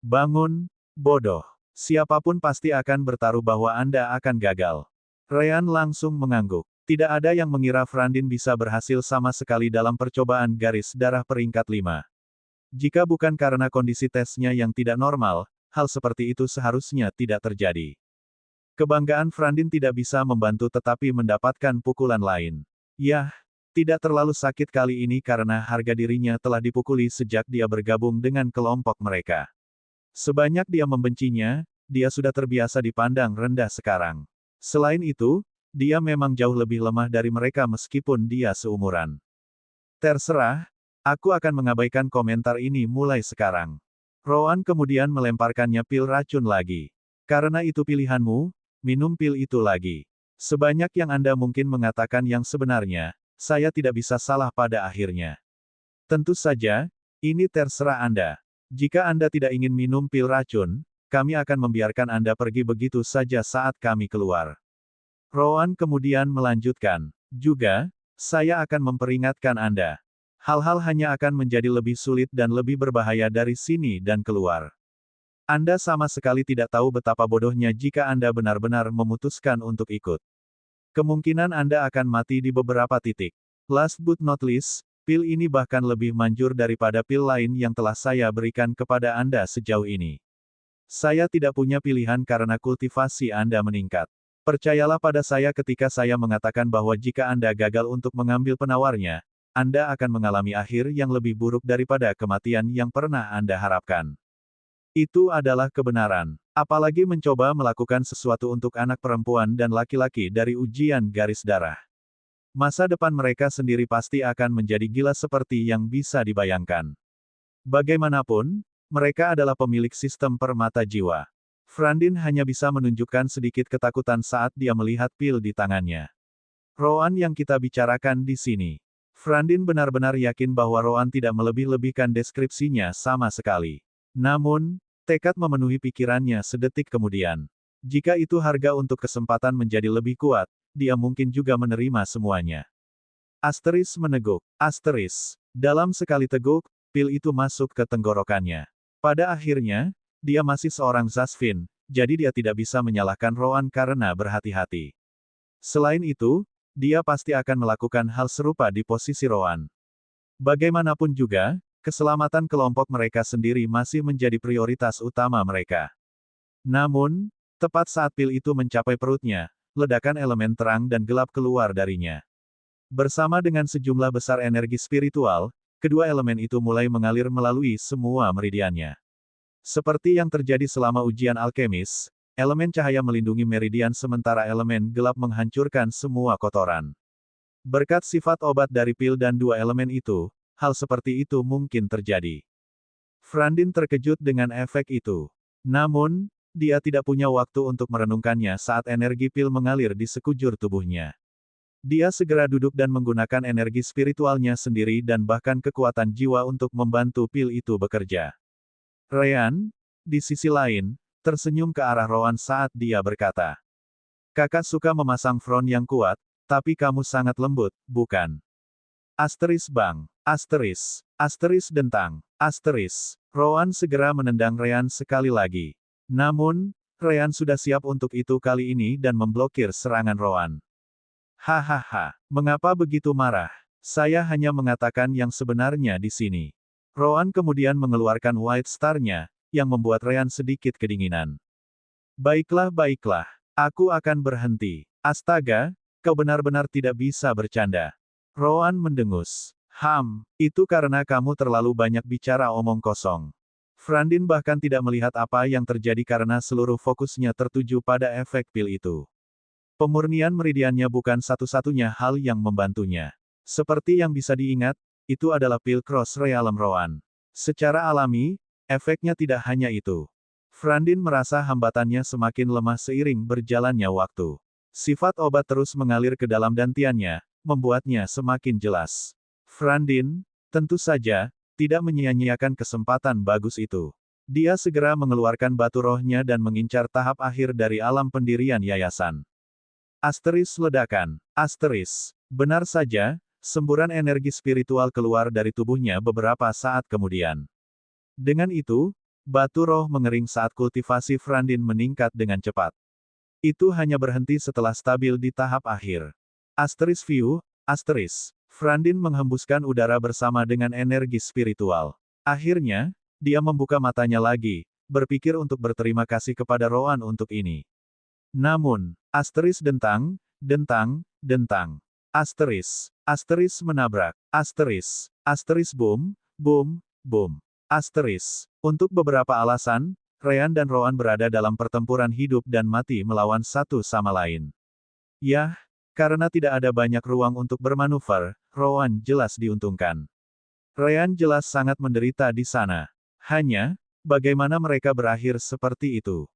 Bangun, bodoh. Siapapun pasti akan bertaruh bahwa Anda akan gagal. Ryan langsung mengangguk. Tidak ada yang mengira Frandin bisa berhasil sama sekali dalam percobaan garis darah peringkat 5. Jika bukan karena kondisi tesnya yang tidak normal, hal seperti itu seharusnya tidak terjadi. Kebanggaan Frandin tidak bisa membantu tetapi mendapatkan pukulan lain. Yah, tidak terlalu sakit kali ini karena harga dirinya telah dipukuli sejak dia bergabung dengan kelompok mereka. Sebanyak dia membencinya, dia sudah terbiasa dipandang rendah sekarang. Selain itu, dia memang jauh lebih lemah dari mereka meskipun dia seumuran. Terserah, aku akan mengabaikan komentar ini mulai sekarang. Rowan kemudian melemparkannya pil racun lagi. Karena itu pilihanmu, minum pil itu lagi. Sebanyak yang Anda mungkin mengatakan yang sebenarnya, saya tidak bisa salah pada akhirnya. Tentu saja, ini terserah Anda. Jika Anda tidak ingin minum pil racun, kami akan membiarkan Anda pergi begitu saja saat kami keluar. Rowan kemudian melanjutkan, juga, saya akan memperingatkan Anda. Hal-hal hanya akan menjadi lebih sulit dan lebih berbahaya dari sini dan keluar. Anda sama sekali tidak tahu betapa bodohnya jika Anda benar-benar memutuskan untuk ikut. Kemungkinan Anda akan mati di beberapa titik. Last but not least, pil ini bahkan lebih manjur daripada pil lain yang telah saya berikan kepada Anda sejauh ini. Saya tidak punya pilihan karena kultivasi Anda meningkat. Percayalah pada saya ketika saya mengatakan bahwa jika Anda gagal untuk mengambil penawarnya, Anda akan mengalami akhir yang lebih buruk daripada kematian yang pernah Anda harapkan. Itu adalah kebenaran. Apalagi mencoba melakukan sesuatu untuk anak perempuan dan laki-laki dari ujian garis darah. Masa depan mereka sendiri pasti akan menjadi gila seperti yang bisa dibayangkan. Bagaimanapun, mereka adalah pemilik sistem permata jiwa. Frandin hanya bisa menunjukkan sedikit ketakutan saat dia melihat pil di tangannya. Rowan yang kita bicarakan di sini. Frandin benar-benar yakin bahwa Rowan tidak melebih-lebihkan deskripsinya sama sekali. Namun, tekad memenuhi pikirannya sedetik kemudian. Jika itu harga untuk kesempatan menjadi lebih kuat, dia mungkin juga menerima semuanya. Asteris meneguk. Asteris. Dalam sekali teguk, pil itu masuk ke tenggorokannya. Pada akhirnya, dia masih seorang Zasvin, jadi dia tidak bisa menyalahkan Rowan karena berhati-hati. Selain itu, dia pasti akan melakukan hal serupa di posisi Rowan. Bagaimanapun juga, keselamatan kelompok mereka sendiri masih menjadi prioritas utama mereka. Namun, tepat saat pil itu mencapai perutnya, ledakan elemen terang dan gelap keluar darinya. Bersama dengan sejumlah besar energi spiritual, kedua elemen itu mulai mengalir melalui semua meridiannya. Seperti yang terjadi selama ujian alkemis, elemen cahaya melindungi meridian sementara elemen gelap menghancurkan semua kotoran. Berkat sifat obat dari pil dan dua elemen itu, hal seperti itu mungkin terjadi. Frandin terkejut dengan efek itu. Namun, dia tidak punya waktu untuk merenungkannya saat energi pil mengalir di sekujur tubuhnya. Dia segera duduk dan menggunakan energi spiritualnya sendiri dan bahkan kekuatan jiwa untuk membantu pil itu bekerja. Ryan, di sisi lain, tersenyum ke arah Rowan saat dia berkata, "Kakak suka memasang front yang kuat, tapi kamu sangat lembut, bukan?" Asteris bang. Asteris. Asteris dentang. Asteris. Rowan segera menendang Ryan sekali lagi. Namun, Ryan sudah siap untuk itu kali ini dan memblokir serangan Rowan. Hahaha, mengapa begitu marah? Saya hanya mengatakan yang sebenarnya di sini. Rowan kemudian mengeluarkan White Star-nya, yang membuat Ryan sedikit kedinginan. Baiklah, baiklah. Aku akan berhenti. Astaga, kau benar-benar tidak bisa bercanda. Rowan mendengus. Itu karena kamu terlalu banyak bicara omong kosong. Frandin bahkan tidak melihat apa yang terjadi karena seluruh fokusnya tertuju pada efek pil itu. Pemurnian meridiannya bukan satu-satunya hal yang membantunya. Seperti yang bisa diingat, itu adalah pil Cross Realm Rowan. Secara alami, efeknya tidak hanya itu. Frandin merasa hambatannya semakin lemah seiring berjalannya waktu. Sifat obat terus mengalir ke dalam dantiannya, membuatnya semakin jelas. Frandin, tentu saja, tidak menyia-nyiakan kesempatan bagus itu. Dia segera mengeluarkan batu rohnya dan mengincar tahap akhir dari alam pendirian yayasan. Asteris ledakan. Asteris. Benar saja, semburan energi spiritual keluar dari tubuhnya beberapa saat kemudian. Dengan itu, batu roh mengering saat kultivasi Frandin meningkat dengan cepat. Itu hanya berhenti setelah stabil di tahap akhir. Asteris view, Asteris. Frandin menghembuskan udara bersama dengan energi spiritual. Akhirnya, dia membuka matanya lagi, berpikir untuk berterima kasih kepada Rowan untuk ini. Namun, Asteris dentang, dentang, dentang. Asteris. Asteris menabrak. Asteris. Asteris boom, boom, boom. Asteris. Untuk beberapa alasan, Ryan dan Rowan berada dalam pertempuran hidup dan mati melawan satu sama lain. Yah, karena tidak ada banyak ruang untuk bermanuver, Rowan jelas diuntungkan. Ryan jelas sangat menderita di sana. Hanya, bagaimana mereka berakhir seperti itu?